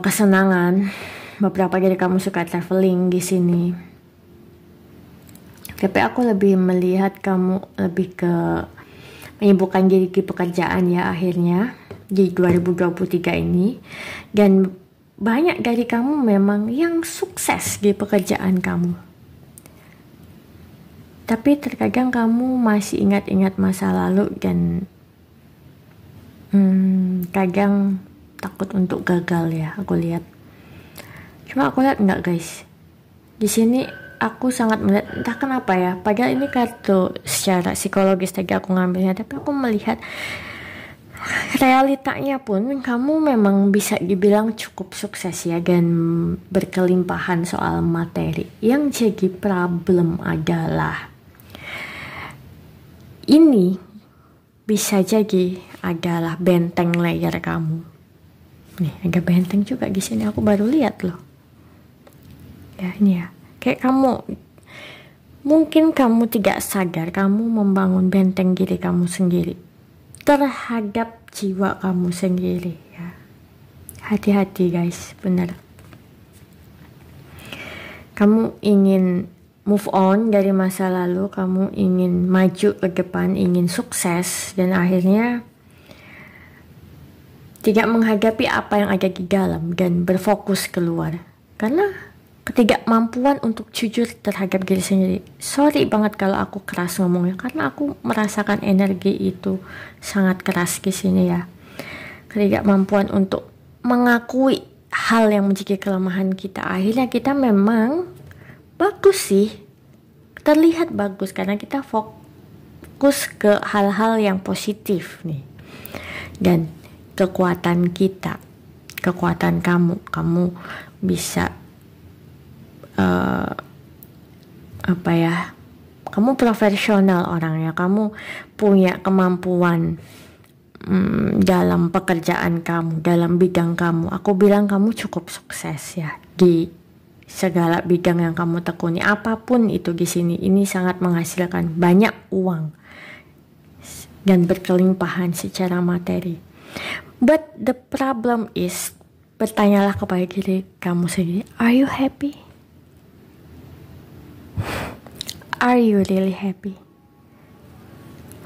kesenangan. Beberapa dari kamu suka traveling di sini. Tapi aku lebih melihat kamu lebih ke menyibukkan diri di pekerjaan ya akhirnya di 2023 ini. Dan banyak dari kamu memang yang sukses di pekerjaan kamu. Tapi terkadang kamu masih ingat-ingat masa lalu dan kadang takut untuk gagal ya, aku lihat. Cuma aku lihat enggak guys. Di sini aku sangat melihat, entah kenapa ya, padahal ini kartu secara psikologis tadi aku ngambilnya, tapi aku melihat realitanya pun kamu memang bisa dibilang cukup sukses ya dan berkelimpahan soal materi. Yang jadi problem adalah ini bisa jadi adalah benteng layer kamu. Nih ada benteng juga di sini, aku baru lihat loh. Ya ini ya, kayak kamu mungkin kamu tidak sadar kamu membangun benteng diri kamu sendiri terhadap jiwa kamu sendiri ya. Hati-hati guys, benar. Kamu ingin move on dari masa lalu, kamu ingin maju ke depan, ingin sukses, dan akhirnya tidak menghadapi apa yang ada di dalam dan berfokus keluar. Karena ketidakmampuan untuk jujur terhadap diri sendiri. Sorry banget kalau aku keras ngomongnya, karena aku merasakan energi itu sangat keras di sini ya. Ketidakmampuan untuk mengakui hal yang menjadi kelemahan kita. Akhirnya kita memang bagus sih, terlihat bagus karena kita fokus ke hal-hal yang positif nih. Dan kekuatan kita, kekuatan kamu bisa kamu profesional orangnya, kamu punya kemampuan dalam pekerjaan kamu, dalam bidang kamu. Aku bilang kamu cukup sukses ya di segala bidang yang kamu tekuni, apapun itu di sini, ini sangat menghasilkan banyak uang dan berkelimpahan secara materi. But the problem is, bertanyalah kepada diri kamu sendiri, are you happy? Are you really happy?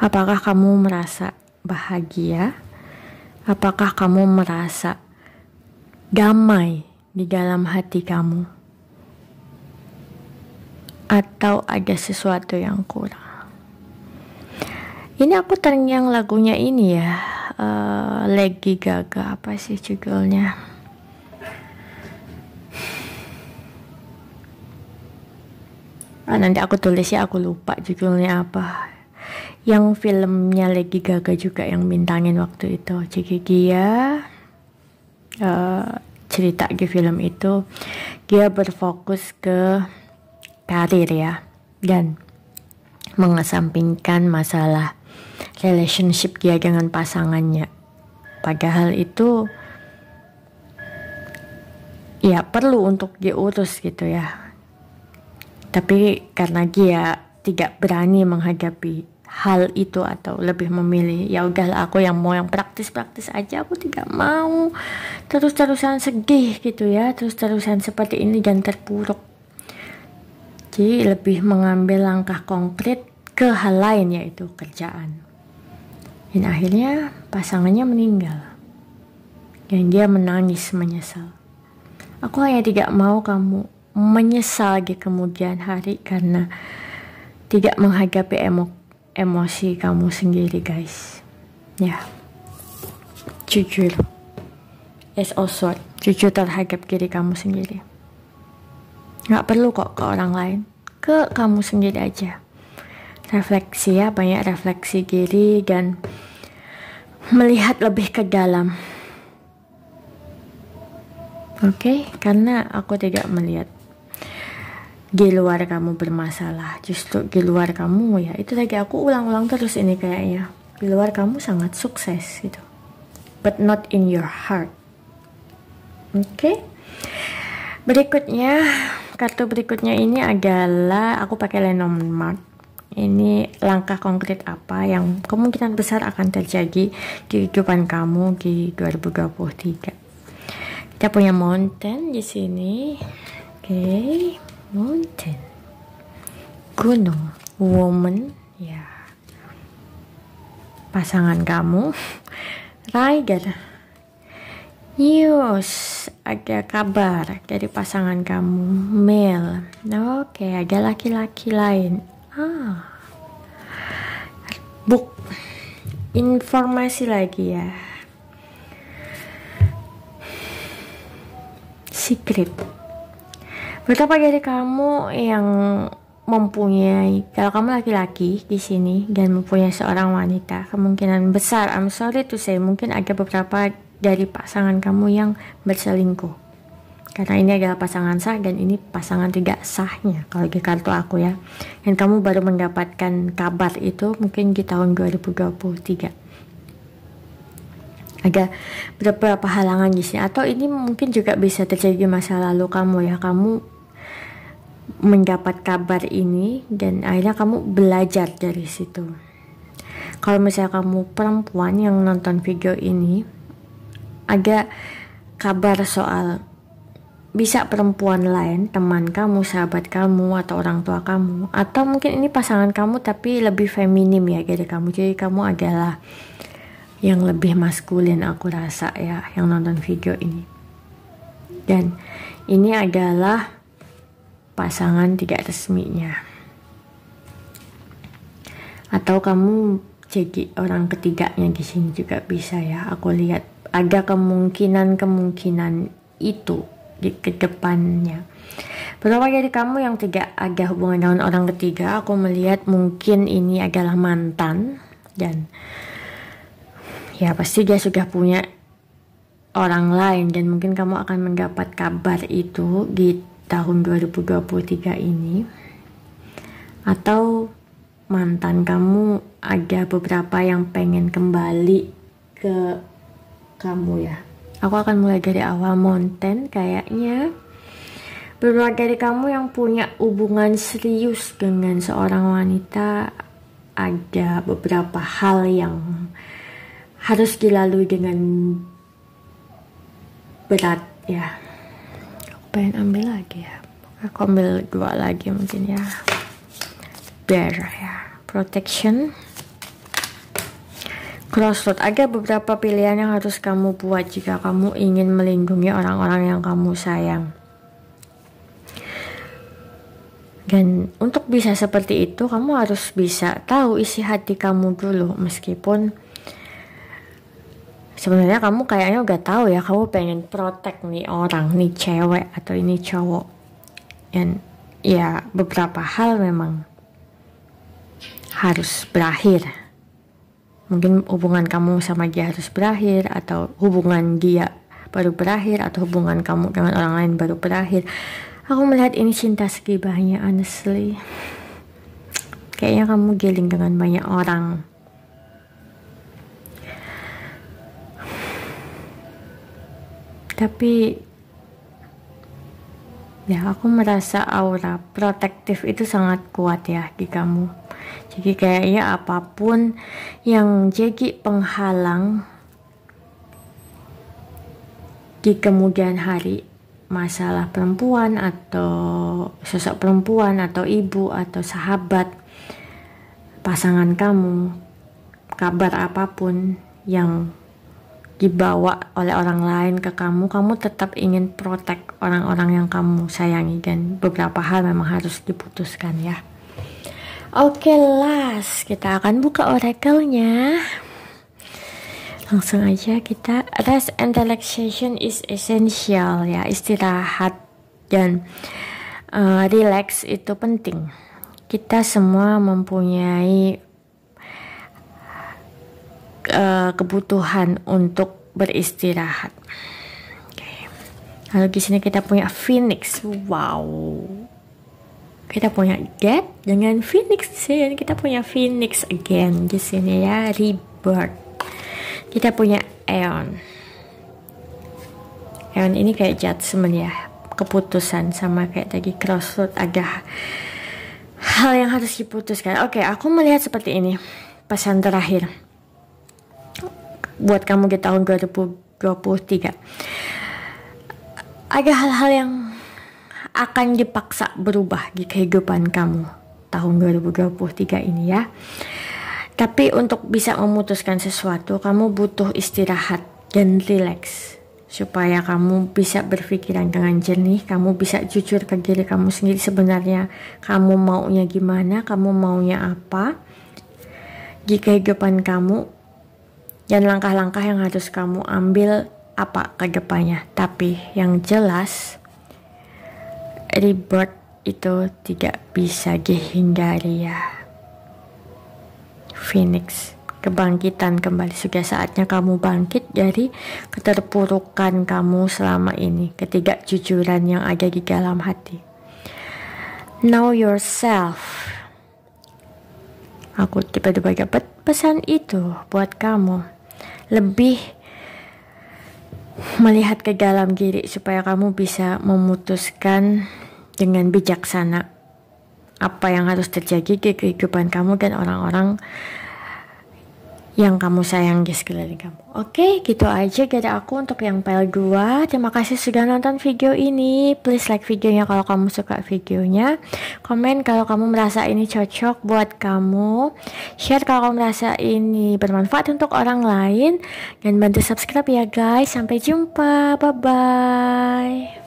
Apakah kamu merasa bahagia? Apakah kamu merasa damai di dalam hati kamu? Atau ada sesuatu yang kurang? Ini aku terngiang lagunya ini ya, Lady Gaga, apa sih judulnya? Nanti aku tulis ya, aku lupa judulnya apa. Yang filmnya Lady Gaga juga yang bintangin waktu itu. Jadi dia cerita di film itu, dia berfokus ke karir ya, dan mengesampingkan masalah relationship dia dengan pasangannya. Padahal itu ya perlu untuk diurus gitu ya. Tapi karena dia tidak berani menghadapi hal itu atau lebih memilih, ya udahlah aku yang mau yang praktis-praktis aja, aku tidak mau terus-terusan sedih gitu ya, terus-terusan seperti ini dan terpuruk. Jadi lebih mengambil langkah konkret ke hal lain, yaitu kerjaan. Dan akhirnya pasangannya meninggal dan dia menangis menyesal. Aku hanya tidak mau kamu menyesal di kemudian hari karena tidak menghadapi emosi kamu sendiri, guys. Ya, jujur is also jujur terhadap diri kamu sendiri. Gak perlu kok ke orang lain, ke kamu sendiri aja. Refleksi ya, banyak refleksi diri dan melihat lebih ke dalam. Oke, karena aku tidak melihat di luar kamu bermasalah, justru di luar kamu ya, itu lagi aku ulang-ulang terus ini kayaknya, di luar kamu sangat sukses gitu, but not in your heart. Oke. Berikutnya, kartu berikutnya ini adalah aku pakai Lenormand. Ini langkah konkret apa yang kemungkinan besar akan terjadi di kehidupan kamu di 2023. Kita punya mountain di sini. Oke. Mountain, gunung, woman, ya, pasangan kamu, rider, news, ada kabar dari pasangan kamu, male, oke, ada laki-laki lain, book, informasi lagi ya, secret. Betapa dari kamu yang mempunyai, kalau kamu laki-laki di sini dan mempunyai seorang wanita, kemungkinan besar, I'm sorry to say, mungkin ada beberapa dari pasangan kamu yang berselingkuh. Karena ini adalah pasangan sah dan ini pasangan tidak sahnya kalau di kartu aku ya. Dan kamu baru mendapatkan kabar itu mungkin di tahun 2023. Ada beberapa halangan di sini, atau ini mungkin juga bisa terjadi di masa lalu kamu ya. Kamu mendapat kabar ini dan akhirnya kamu belajar dari situ. Kalau misalnya kamu perempuan yang nonton video ini, ada kabar soal bisa perempuan lain, teman kamu, sahabat kamu, atau orang tua kamu, atau mungkin ini pasangan kamu tapi lebih feminim ya dari kamu. Jadi kamu adalah yang lebih maskulin, aku rasa ya, yang nonton video ini. Dan ini adalah pasangan tidak resminya, atau kamu jadi orang ketiganya di sini juga bisa ya. Aku lihat ada kemungkinan itu di kedepannya. Beberapa dari kamu yang tidak ada hubungan dengan orang ketiga, aku melihat mungkin ini adalah mantan dan ya pasti dia sudah punya orang lain dan mungkin kamu akan mendapat kabar itu di tahun 2023 ini. Atau mantan kamu ada beberapa yang pengen kembali ke kamu ya. Aku akan mulai dari awal. Mountain kayaknya Beberapa dari kamu yang punya hubungan serius dengan seorang wanita, ada beberapa hal yang harus dilalui dengan berat ya. Aku pengen ambil lagi ya. Aku ambil 2 lagi mungkin ya. Bear ya. Protection. Crossroad. Ada beberapa pilihan yang harus kamu buat jika kamu ingin melindungi orang-orang yang kamu sayang. Dan untuk bisa seperti itu, kamu harus bisa tahu isi hati kamu dulu. Meskipun sebenarnya kamu kayaknya udah tahu ya, kamu pengen protect nih orang, nih cewek atau ini cowok. Dan ya beberapa hal memang harus berakhir. Mungkin hubungan kamu sama dia harus berakhir, atau hubungan dia baru berakhir, atau hubungan kamu dengan orang lain baru berakhir. Aku melihat ini cinta segibahnya, honestly. Kayaknya kamu giling dengan banyak orang. Tapi ya aku merasa aura protektif itu sangat kuat ya di kamu. Jadi kayaknya apapun yang jadi penghalang di kemudian hari, masalah perempuan atau sosok perempuan atau ibu atau sahabat, pasangan kamu, kabar apapun yang dibawa oleh orang lain ke kamu, kamu tetap ingin protect orang-orang yang kamu sayangi, dan beberapa hal memang harus diputuskan ya. Oke, last kita akan buka oracle-nya. Langsung aja kita, rest and relaxation is essential ya, istirahat dan relax itu penting. Kita semua mempunyai kebutuhan untuk beristirahat. Okay. Lalu di sini kita punya Phoenix, wow. Kita punya Death dengan Phoenix di sini. Kita punya Phoenix again di sini ya, Rebirth. Kita punya Aeon. Aeon ini kayak judgment ya, keputusan, sama kayak tadi Crossroad, ada hal yang harus diputuskan. Oke, aku melihat seperti ini. Pesan terakhir buat kamu di tahun 2023. Ada hal-hal yang akan dipaksa berubah di kehidupan kamu tahun 2023 ini ya. Tapi untuk bisa memutuskan sesuatu, kamu butuh istirahat dan relax, supaya kamu bisa berpikiran dengan jernih, kamu bisa jujur ke diri kamu sendiri, sebenarnya kamu maunya gimana, kamu maunya apa di kehidupan kamu, dan langkah-langkah yang harus kamu ambil apa ke depannya. Tapi yang jelas, rebirth itu tidak bisa dihindari ya. Phoenix, kebangkitan kembali. Sudah saatnya kamu bangkit dari keterpurukan kamu selama ini, ketidakjujuran yang ada di dalam hati. Know yourself. Aku tiba-tiba dapat pesan itu buat kamu. Lebih melihat ke dalam diri supaya kamu bisa memutuskan dengan bijaksana apa yang harus terjadi di kehidupan kamu dan orang-orang yang kamu sayang di sekeliling kamu. Oke, gitu aja dari aku untuk yang file 2. Terima kasih sudah nonton video ini. Please like videonya kalau kamu suka videonya. Komen kalau kamu merasa ini cocok buat kamu. Share kalau kamu merasa ini bermanfaat untuk orang lain. Dan bantu subscribe ya guys. Sampai jumpa. Bye-bye.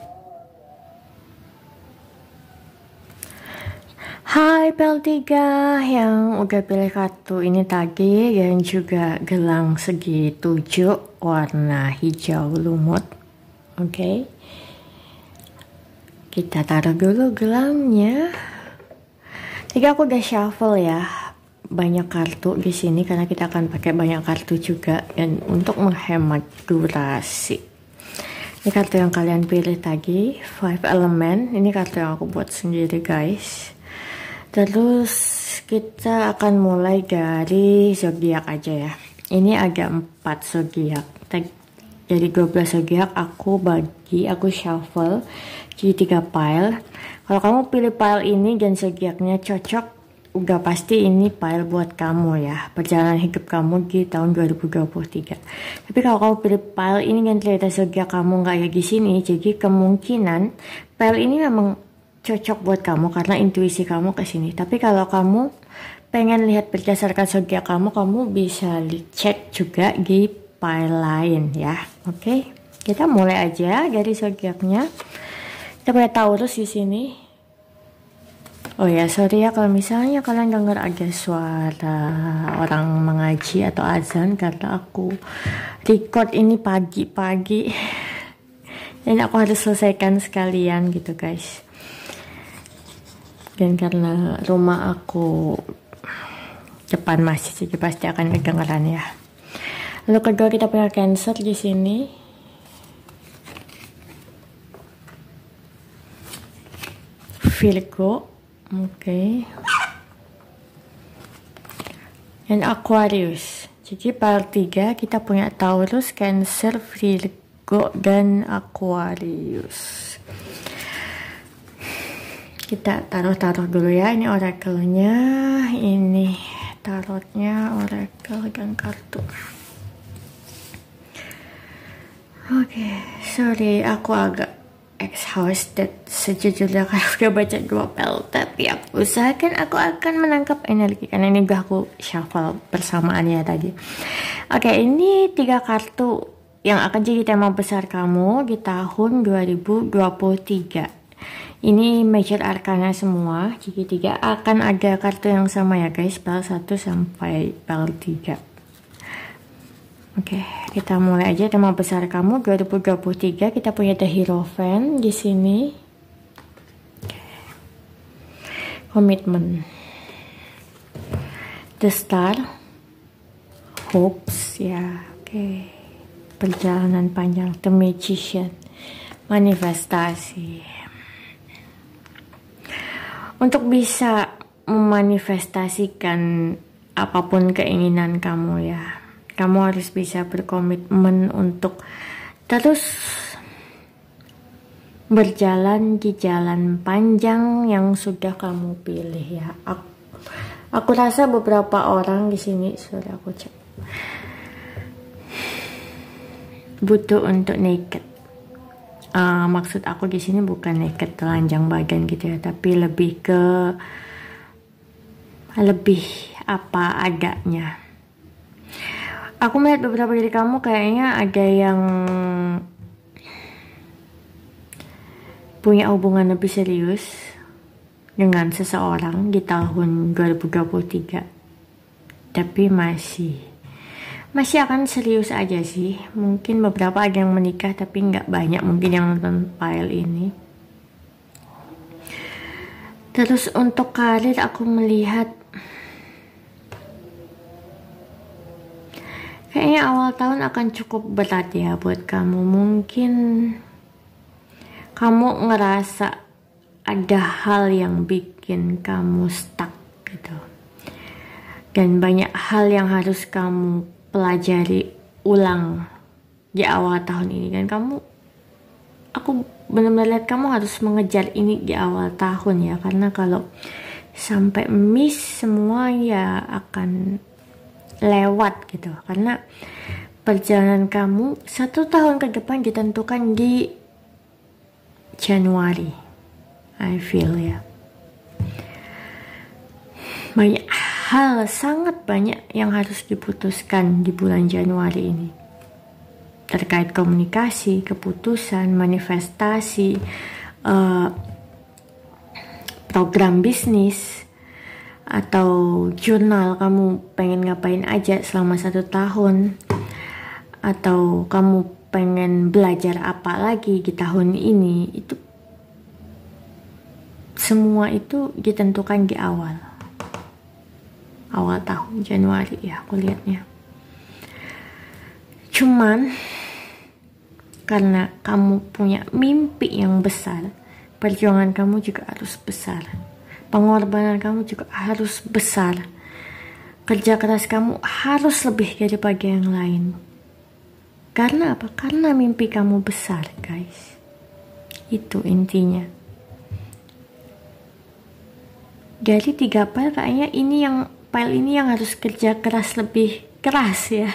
Hai PL3 yang udah pilih kartu ini tadi, dan juga gelang segi 7 warna hijau lumut. Oke. Kita taruh dulu gelangnya. Jadi aku udah shuffle ya banyak kartu di sini karena kita akan pakai banyak kartu juga, dan untuk menghemat durasi. Ini kartu yang kalian pilih tadi, 5 element. Ini kartu yang aku buat sendiri guys. Terus kita akan mulai dari zodiak aja ya. Ini ada 4 zodiak. Jadi 12 zodiak aku shuffle jadi 3 pile. Kalau kamu pilih pile ini dan zodiaknya cocok, udah pasti ini pile buat kamu ya, perjalanan hidup kamu di tahun 2023. Tapi kalau kamu pilih pile ini dan ternyata zodiak kamu nggak kayak di sini, jadi kemungkinan pile ini memang cocok buat kamu karena intuisi kamu ke sini. Tapi kalau kamu pengen lihat berdasarkan zodiak kamu, kamu bisa cek juga di pile lain ya. Oke, kita mulai aja dari zodiaknya. Kita punya Taurus di sini. Oh ya, sorry ya kalau misalnya kalian dengar ada suara orang mengaji atau azan, karena aku record ini pagi-pagi dan aku harus selesaikan sekalian gitu guys. Dan karena rumah aku depan masjid, jadi pasti akan kedengeran ya. Lalu kedua kita punya Cancer di sini. Virgo, oke. Dan Aquarius. Jadi part 3 kita punya Taurus, Cancer, Virgo, dan Aquarius. Kita taruh dulu ya, ini oracle-nya, ini tarotnya, oracle dan kartu. Oke, sorry aku agak exhausted sejujurnya karena udah baca 2 pel, tapi aku usahakan aku akan menangkap energi karena ini udah aku shuffle bersamaan ya tadi. Oke, ini 3 kartu yang akan jadi tema besar kamu di tahun 2023. Ini major arcana semua, jadi 3 akan ada kartu yang sama ya guys, pel 1 sampai pel 3. Oke, kita mulai aja tema besar kamu 2023. Kita punya The Hierophant di sini. Komitmen. The Star. Hopes ya. Oke. Perjalanan panjang. The Magician. Manifestasi. Untuk bisa memanifestasikan apapun keinginan kamu ya, kamu harus bisa berkomitmen untuk terus berjalan di jalan panjang yang sudah kamu pilih ya. Aku rasa beberapa orang di sini sudah aku cek butuh untuk naked. Maksud aku di sini bukan naked telanjang badan gitu ya, tapi lebih apa adanya. Aku melihat beberapa dari kamu kayaknya ada yang punya hubungan lebih serius dengan seseorang di tahun 2023. Tapi masih akan serius aja sih. Mungkin beberapa ada yang menikah tapi nggak banyak mungkin yang nonton file ini. Terus untuk karir aku melihat kayaknya awal tahun akan cukup berat ya buat kamu. Mungkin kamu ngerasa ada hal yang bikin kamu stuck gitu. Dan banyak hal yang harus kamu pelajari ulang di awal tahun ini. Dan aku benar-benar lihat kamu harus mengejar ini di awal tahun ya. Karena kalau sampai miss semua ya akan lewat gitu, karena perjalanan kamu 1 tahun ke depan ditentukan di Januari. I feel ya, banyak hal, sangat banyak yang harus diputuskan di bulan Januari ini terkait komunikasi, keputusan, manifestasi, program bisnis, atau jurnal kamu pengen ngapain aja selama 1 tahun, atau kamu pengen belajar apa lagi di tahun ini. Itu semua itu ditentukan di awal tahun Januari ya, aku lihatnya. Cuman karena kamu punya mimpi yang besar, perjuangan kamu juga harus besar. Pengorbanan kamu juga harus besar. Kerja keras kamu harus lebih daripada yang lain. Karena apa? Karena mimpi kamu besar, guys. Itu intinya. Jadi 3 file kayaknya file ini yang harus kerja keras, lebih keras ya.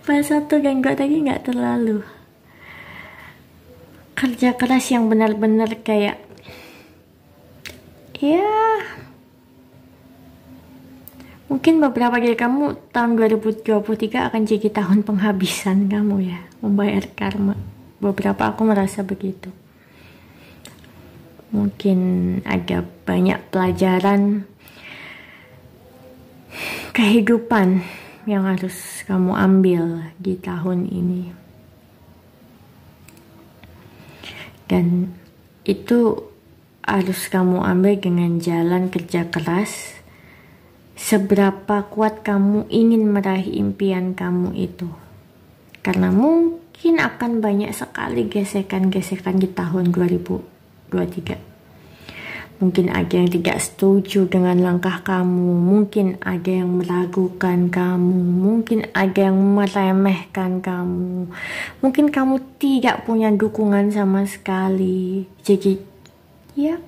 File 1 gangguan lagi nggak terlalu. Kerja keras yang benar-benar kayak ya, mungkin beberapa dari kamu tahun 2023 akan jadi tahun penghabisan kamu ya, membayar karma. Beberapa aku merasa begitu. Mungkin ada banyak pelajaran kehidupan yang harus kamu ambil di tahun ini. Dan itu harus kamu ambil dengan jalan kerja keras. Seberapa kuat kamu ingin meraih impian kamu itu. Karena mungkin akan banyak sekali gesekan-gesekan di tahun 2023. Mungkin ada yang tidak setuju dengan langkah kamu, mungkin ada yang meragukan kamu, mungkin ada yang meremehkan kamu, mungkin kamu tidak punya dukungan sama sekali. Jadi ya,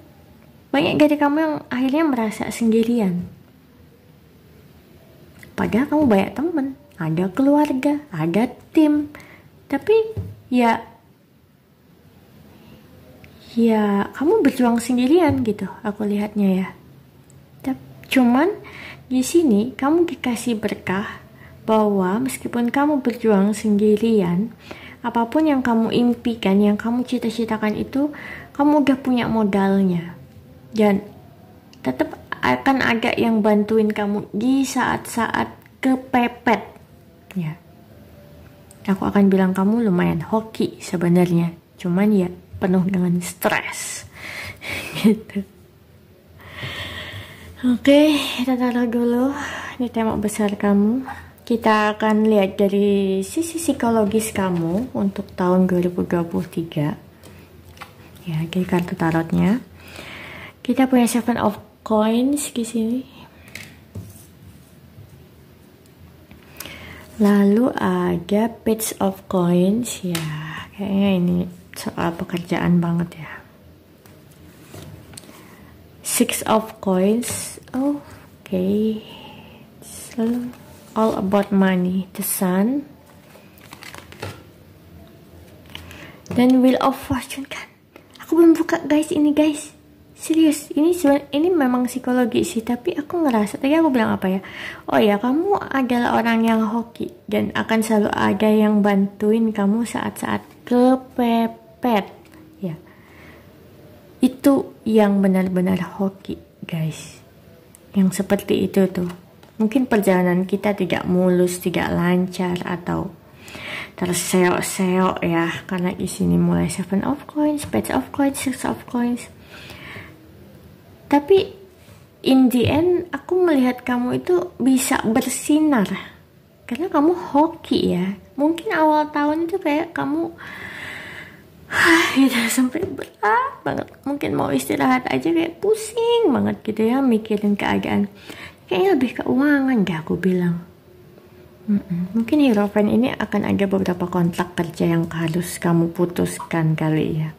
banyak dari kamu yang akhirnya merasa sendirian. Padahal kamu banyak teman, ada keluarga, ada tim. Tapi ya kamu berjuang sendirian gitu, aku lihatnya ya. Cuman di sini kamu dikasih berkah bahwa meskipun kamu berjuang sendirian, apapun yang kamu impikan, yang kamu cita-citakan itu, kamu udah punya modalnya. Dan tetap akan ada yang bantuin kamu di saat-saat kepepet. Ya. Aku akan bilang kamu lumayan hoki sebenarnya. Cuman ya penuh dengan stres gitu. Oke, kita taruh dulu ini tema besar kamu. Kita akan lihat dari sisi psikologis kamu untuk tahun 2023 ya, di kartu tarotnya. Kita punya 7 of Coins di sini. Lalu ada Page of Coins ya, kayaknya ini soal pekerjaan banget ya. 6 of Coins. Okay. So, all about money. The Sun. Dan Wheel of Fortune kan. Aku belum buka guys, ini guys. Serius, ini memang psikologi sih, tapi aku ngerasa, tadi aku bilang apa ya? Oh ya, kamu adalah orang yang hoki dan akan selalu ada yang bantuin kamu saat-saat kepepet. Ya. Itu yang benar-benar hoki, guys. Yang seperti itu tuh. Mungkin perjalanan kita tidak mulus, tidak lancar atau terseok-seok ya, karena di sini mulai 7 of Coins, Page of Coins, 6 of Coins. Tapi in the end aku melihat kamu itu bisa bersinar karena kamu hoki ya. Mungkin awal tahun itu kayak kamu gitu sampai berat banget, mungkin mau istirahat aja kayak pusing banget gitu ya, mikirin keadaan. Kayaknya lebih keuangan deh aku bilang. Mungkin Hierophant ini akan ada beberapa kontrak kerja yang harus kamu putuskan kali ya.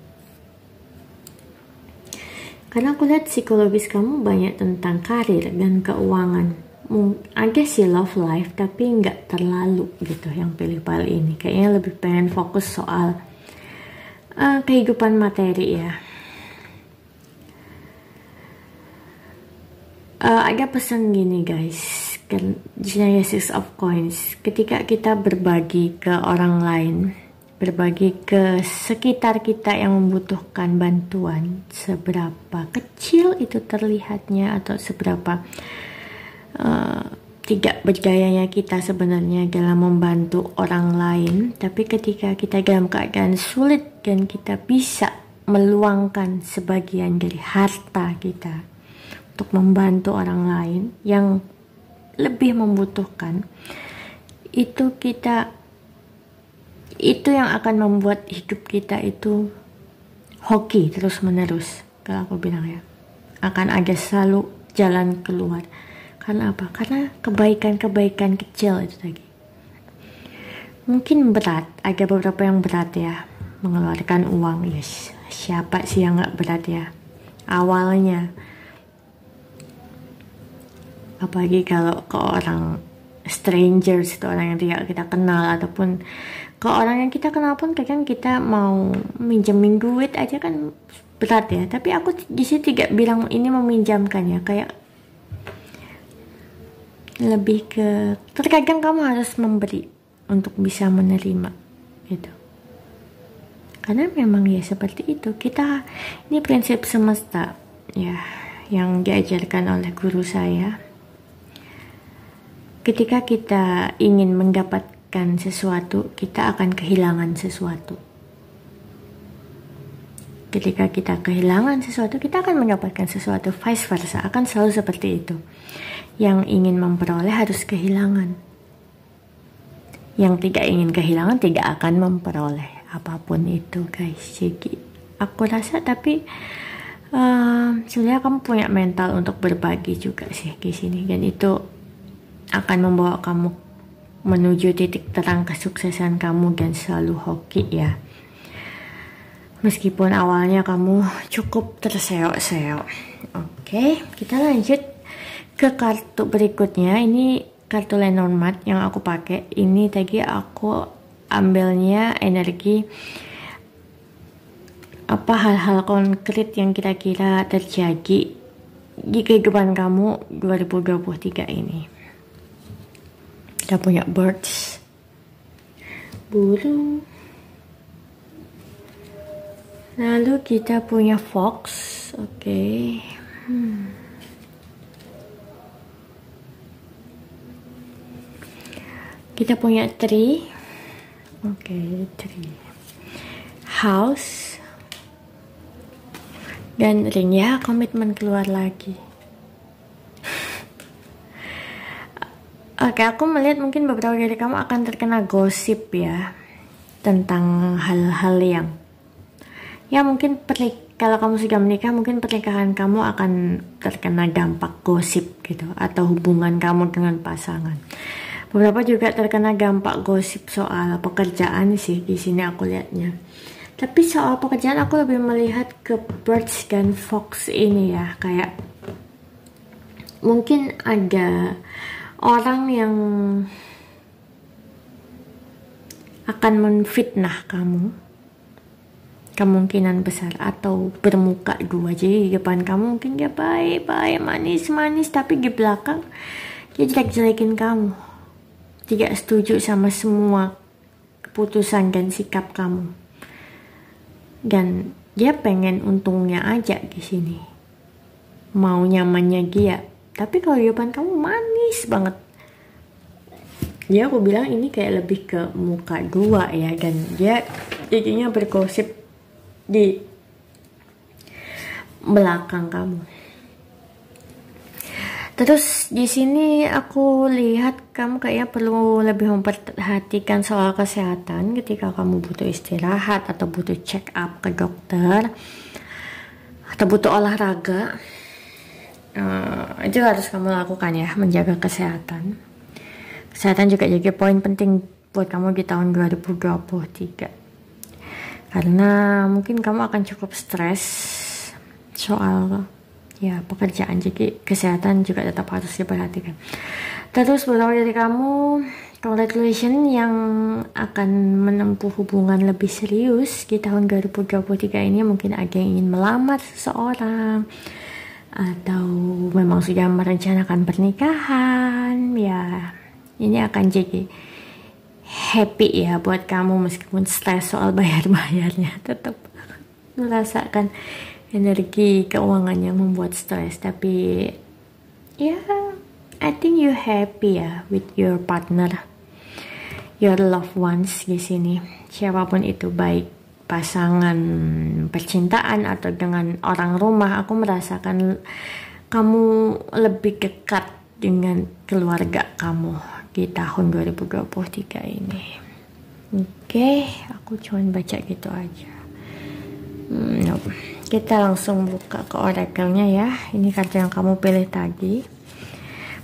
Karena aku lihat psikologis kamu banyak tentang karir dan keuangan. Ada sih love life, tapi nggak terlalu gitu yang pilih file ini. Kayaknya lebih pengen fokus soal kehidupan materi ya. Ada pesan gini guys, Genesis of Coins. Ketika kita berbagi ke orang lain, berbagi ke sekitar kita yang membutuhkan bantuan, seberapa kecil itu terlihatnya atau seberapa tidak berdayanya kita sebenarnya dalam membantu orang lain, tapi ketika kita dalam keadaan sulit dan kita bisa meluangkan sebagian dari harta kita untuk membantu orang lain yang lebih membutuhkan, itu yang akan membuat hidup kita itu hoki terus menerus. Kalau aku bilang ya, akan ada selalu jalan keluar. Karena apa? Karena kebaikan-kebaikan kecil itu tadi. Mungkin berat, ada beberapa yang berat ya, mengeluarkan uang. Yes, siapa sih yang nggak berat ya awalnya, apalagi kalau ke orang strangers, itu orang yang tidak kita kenal, ataupun ke orang yang kita kenal pun kadang kita mau minjemin duit aja kan berat ya. Tapi aku di sini tidak bilang ini meminjamkan ya, kayak lebih ke terkadang kamu harus memberi untuk bisa menerima gitu. Karena memang ya seperti itu, kita ini prinsip semesta ya, yang diajarkan oleh guru saya. Ketika kita ingin mendapatkan sesuatu, kita akan kehilangan sesuatu. Ketika kita kehilangan sesuatu, kita akan mendapatkan sesuatu. Vice versa, akan selalu seperti itu. Yang ingin memperoleh harus kehilangan. Yang tidak ingin kehilangan tidak akan memperoleh apapun itu, guys. Jadi aku rasa, tapi sebenarnya kamu punya mental untuk berbagi juga sih di sini, dan itu akan membawa kamu menuju titik terang kesuksesan kamu dan selalu hoki ya. Meskipun awalnya kamu cukup terseok-seok. Oke, kita lanjut ke kartu berikutnya. Ini kartu Lenormand yang aku pakai. Ini tadi aku ambilnya energi apa hal-hal konkret yang kira-kira terjadi di kehidupan kamu 2023 ini. Kita punya birds, burung, lalu kita punya fox. Oke. Kita punya tree. Oke, tree. House. Dan ring ya, komitmen keluar lagi. Oke, aku melihat mungkin beberapa dari kamu akan terkena gosip ya. Tentang hal-hal yang ya mungkin kalau kamu sudah menikah, mungkin pernikahan kamu akan terkena dampak gosip gitu. Atau hubungan kamu dengan pasangan. Beberapa juga terkena dampak gosip soal pekerjaan sih di sini aku lihatnya. Tapi soal pekerjaan aku lebih melihat ke birds dan fox ini ya, kayak mungkin ada orang yang akan menfitnah kamu, kemungkinan besar, atau bermuka dua. Jadi di depan kamu mungkin dia baik-baik, manis-manis, tapi di belakang dia jelek-jelekin kamu. Tidak setuju sama semua keputusan dan sikap kamu. Dan dia pengen untungnya aja di sini. Mau nyamannya dia. Tapi kalau di depan kamu manis banget. Ya aku bilang ini kayak lebih ke muka dua ya. Dan dia jadinya bergosip di belakang kamu. Terus di sini aku lihat kamu kayaknya perlu lebih memperhatikan soal kesehatan ketika kamu butuh istirahat atau butuh check up ke dokter atau butuh olahraga. Itu harus kamu lakukan ya, menjaga kesehatan. Kesehatan juga jadi poin penting buat kamu di tahun 2023. Karena mungkin kamu akan cukup stres soal ya pekerjaan, jadi kesehatan juga tetap harus diperhatikan. Terus beberapa dari kamu, congratulations yang akan menempuh hubungan lebih serius di tahun 2023 ini. Mungkin ada yang ingin melamar seseorang atau memang sudah merencanakan pernikahan ya. Ini akan jadi happy ya buat kamu, meskipun stres soal bayar-bayarnya, tetap merasakan energi keuangan yang membuat stres. Tapi ya I think you happy ya with your partner, your loved ones di sini. Siapapun itu, baik pasangan percintaan atau dengan orang rumah, aku merasakan kamu lebih dekat dengan keluarga kamu di tahun 2023 ini. Oke, aku cuma baca gitu aja. Kita langsung buka ke oracle-nya ya. Ini kartu yang kamu pilih tadi.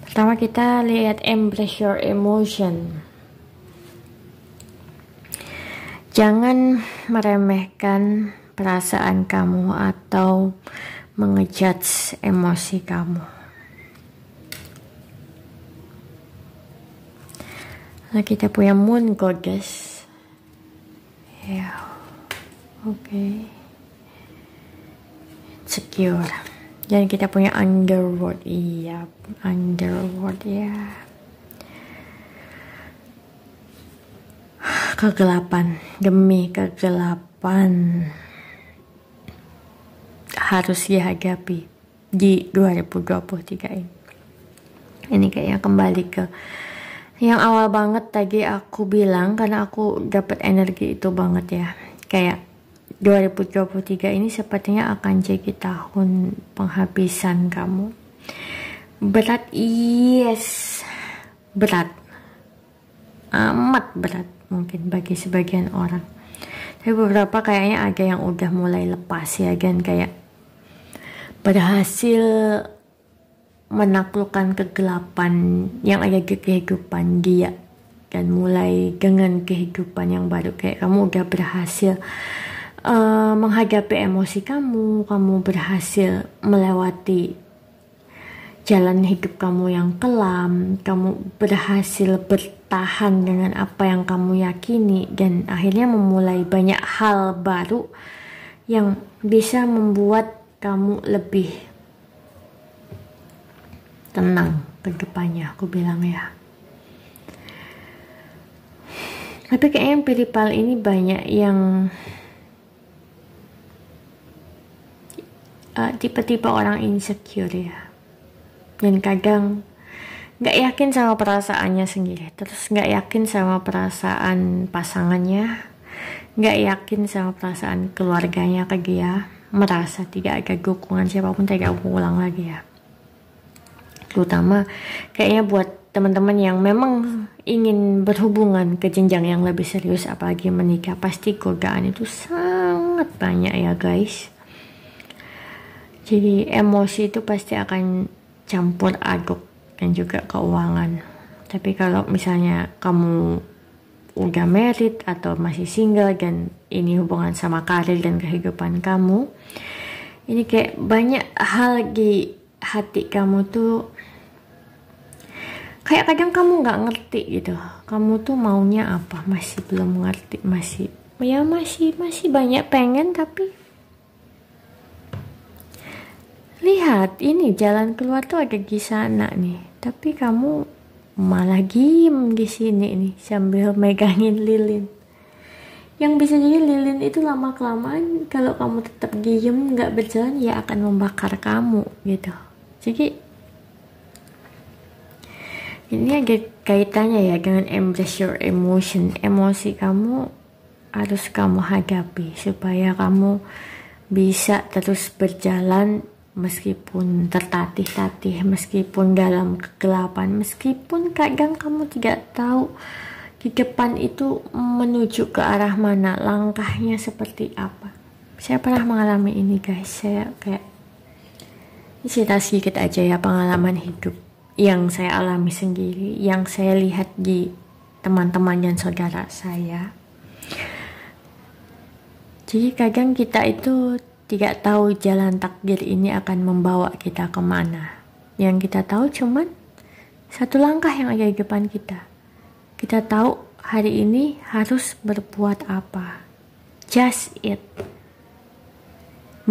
Pertama kita lihat embrace your emotion. Jangan meremehkan perasaan kamu atau mengejudge emosi kamu. Lalu kita punya Moon Goddess. Ya, oke. Secure. Dan kita punya Underworld. Iya, Underworld ya. Kegelapan, demi kegelapan harus dihadapi di 2023 ini. Ini kayaknya kembali ke yang awal banget tadi aku bilang, karena aku dapat energi itu banget ya. Kayak 2023 ini sepertinya akan jadi tahun penghabisan kamu. Berat, yes. Berat. Amat berat mungkin bagi sebagian orang. Tapi beberapa kayaknya ada yang udah mulai lepas ya kan, kayak berhasil menaklukkan kegelapan yang ada di kehidupan dia dan mulai dengan kehidupan yang baru. Kayak kamu udah berhasil menghadapi emosi kamu berhasil melewati jalan hidup kamu yang kelam, kamu berhasil bertahan dengan apa yang kamu yakini dan akhirnya memulai banyak hal baru yang bisa membuat kamu lebih tenang ke depannya, aku bilang ya. Tapi kayaknya Piripal ini banyak yang tipe-tipe orang insecure ya. Dan kadang gak yakin sama perasaannya sendiri, terus gak yakin sama perasaan pasangannya, gak yakin sama perasaan keluarganya ke dia, merasa tidak ada dukungan siapapun, tidak ulang lagi ya. Terutama kayaknya buat teman-teman yang memang ingin berhubungan ke jenjang yang lebih serius, apalagi menikah, pasti godaan itu sangat banyak ya guys. Jadi emosi itu pasti akan campur aduk dan juga keuangan. Tapi kalau misalnya kamu udah married atau masih single dan ini hubungan sama karir dan kehidupan kamu, ini kayak banyak hal di hati kamu tuh kayak kadang kamu nggak ngerti gitu, kamu tuh maunya apa, masih belum ngerti, masih banyak pengen. Tapi lihat ini jalan keluar tuh ada di sana nih, tapi kamu malah diem di sini nih sambil megangin lilin. Yang bisa jadi lilin itu lama kelamaan kalau kamu tetap diem nggak berjalan ya akan membakar kamu gitu. Jadi ini ada kaitannya ya dengan embrace your emotion. Emosi kamu harus kamu hadapi supaya kamu bisa terus berjalan meskipun tertatih-tatih, meskipun dalam kegelapan, meskipun kadang kamu tidak tahu di depan itu menuju ke arah mana, langkahnya seperti apa. Saya pernah mengalami ini guys. Saya kayak cerita sedikit aja ya pengalaman hidup yang saya alami sendiri, yang saya lihat di teman-teman dan saudara saya. Jadi kadang kita itu tidak tahu jalan takdir ini akan membawa kita kemana. Yang kita tahu cuman satu langkah yang ada di depan kita. Kita tahu hari ini harus berbuat apa. Just it.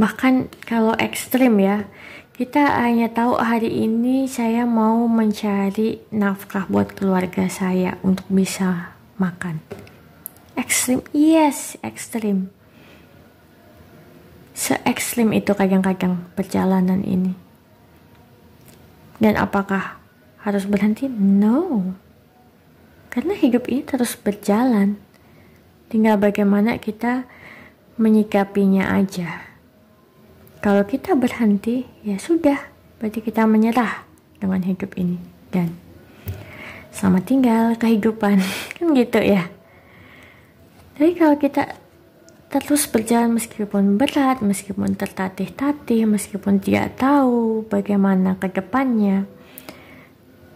Bahkan kalau ekstrim ya, kita hanya tahu hari ini saya mau mencari nafkah buat keluarga saya untuk bisa makan. Ekstrim, yes, ekstrim. Se-ekstrim itu kadang-kadang perjalanan ini. Dan apakah harus berhenti? No. Karena hidup ini terus berjalan. Tinggal bagaimana kita menyikapinya aja. Kalau kita berhenti, ya sudah, berarti kita menyerah dengan hidup ini. Dan selamat tinggal kehidupan, kan gitu ya. Tapi kalau kita terus berjalan meskipun berat, meskipun tertatih-tatih, meskipun tidak tahu bagaimana ke depannya,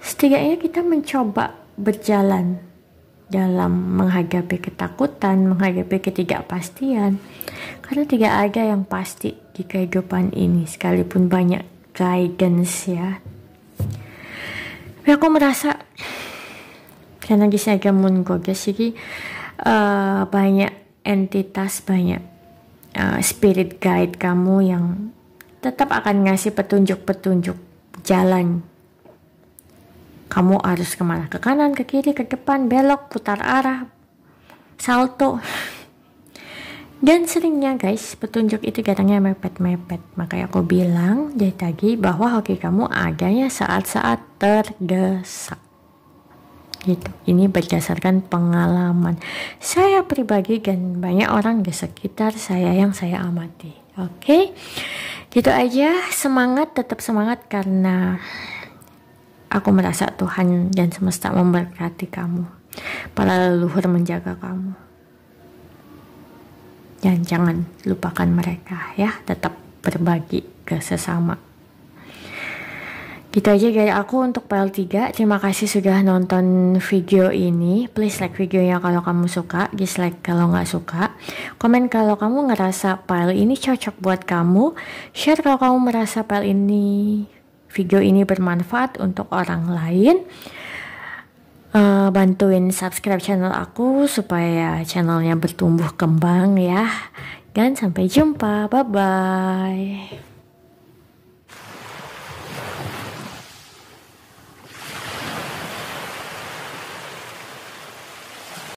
setidaknya kita mencoba berjalan dalam menghadapi ketakutan, menghadapi ketidakpastian. Karena tidak ada yang pasti di kehidupan ini, sekalipun banyak guidance ya. Tapi aku merasa karena di Saga Moon Goddess jadi banyak entitas, banyak spirit guide kamu yang tetap akan ngasih petunjuk-petunjuk jalan. Kamu harus kemana? Ke kanan, ke kiri, ke depan, belok, putar arah, salto. Dan seringnya guys, petunjuk itu datangnya mepet-mepet. Makanya aku bilang dari tadi bahwa hoki kamu adanya saat-saat terdesak. Gitu. Ini berdasarkan pengalaman saya pribadi dan banyak orang di sekitar saya yang saya amati. Oke, gitu aja. Semangat, tetap semangat karena aku merasa Tuhan dan semesta memberkati kamu. Para leluhur menjaga kamu. Dan jangan lupakan mereka ya, tetap berbagi ke sesama. Gitu aja dari aku untuk PL3. Terima kasih sudah nonton video ini. Please like videonya kalau kamu suka, dislike kalau nggak suka, komen kalau kamu ngerasa PL ini cocok buat kamu, share kalau kamu merasa PL ini, video ini bermanfaat untuk orang lain. Bantuin subscribe channel aku supaya channelnya bertumbuh kembang ya. Dan sampai jumpa, bye bye.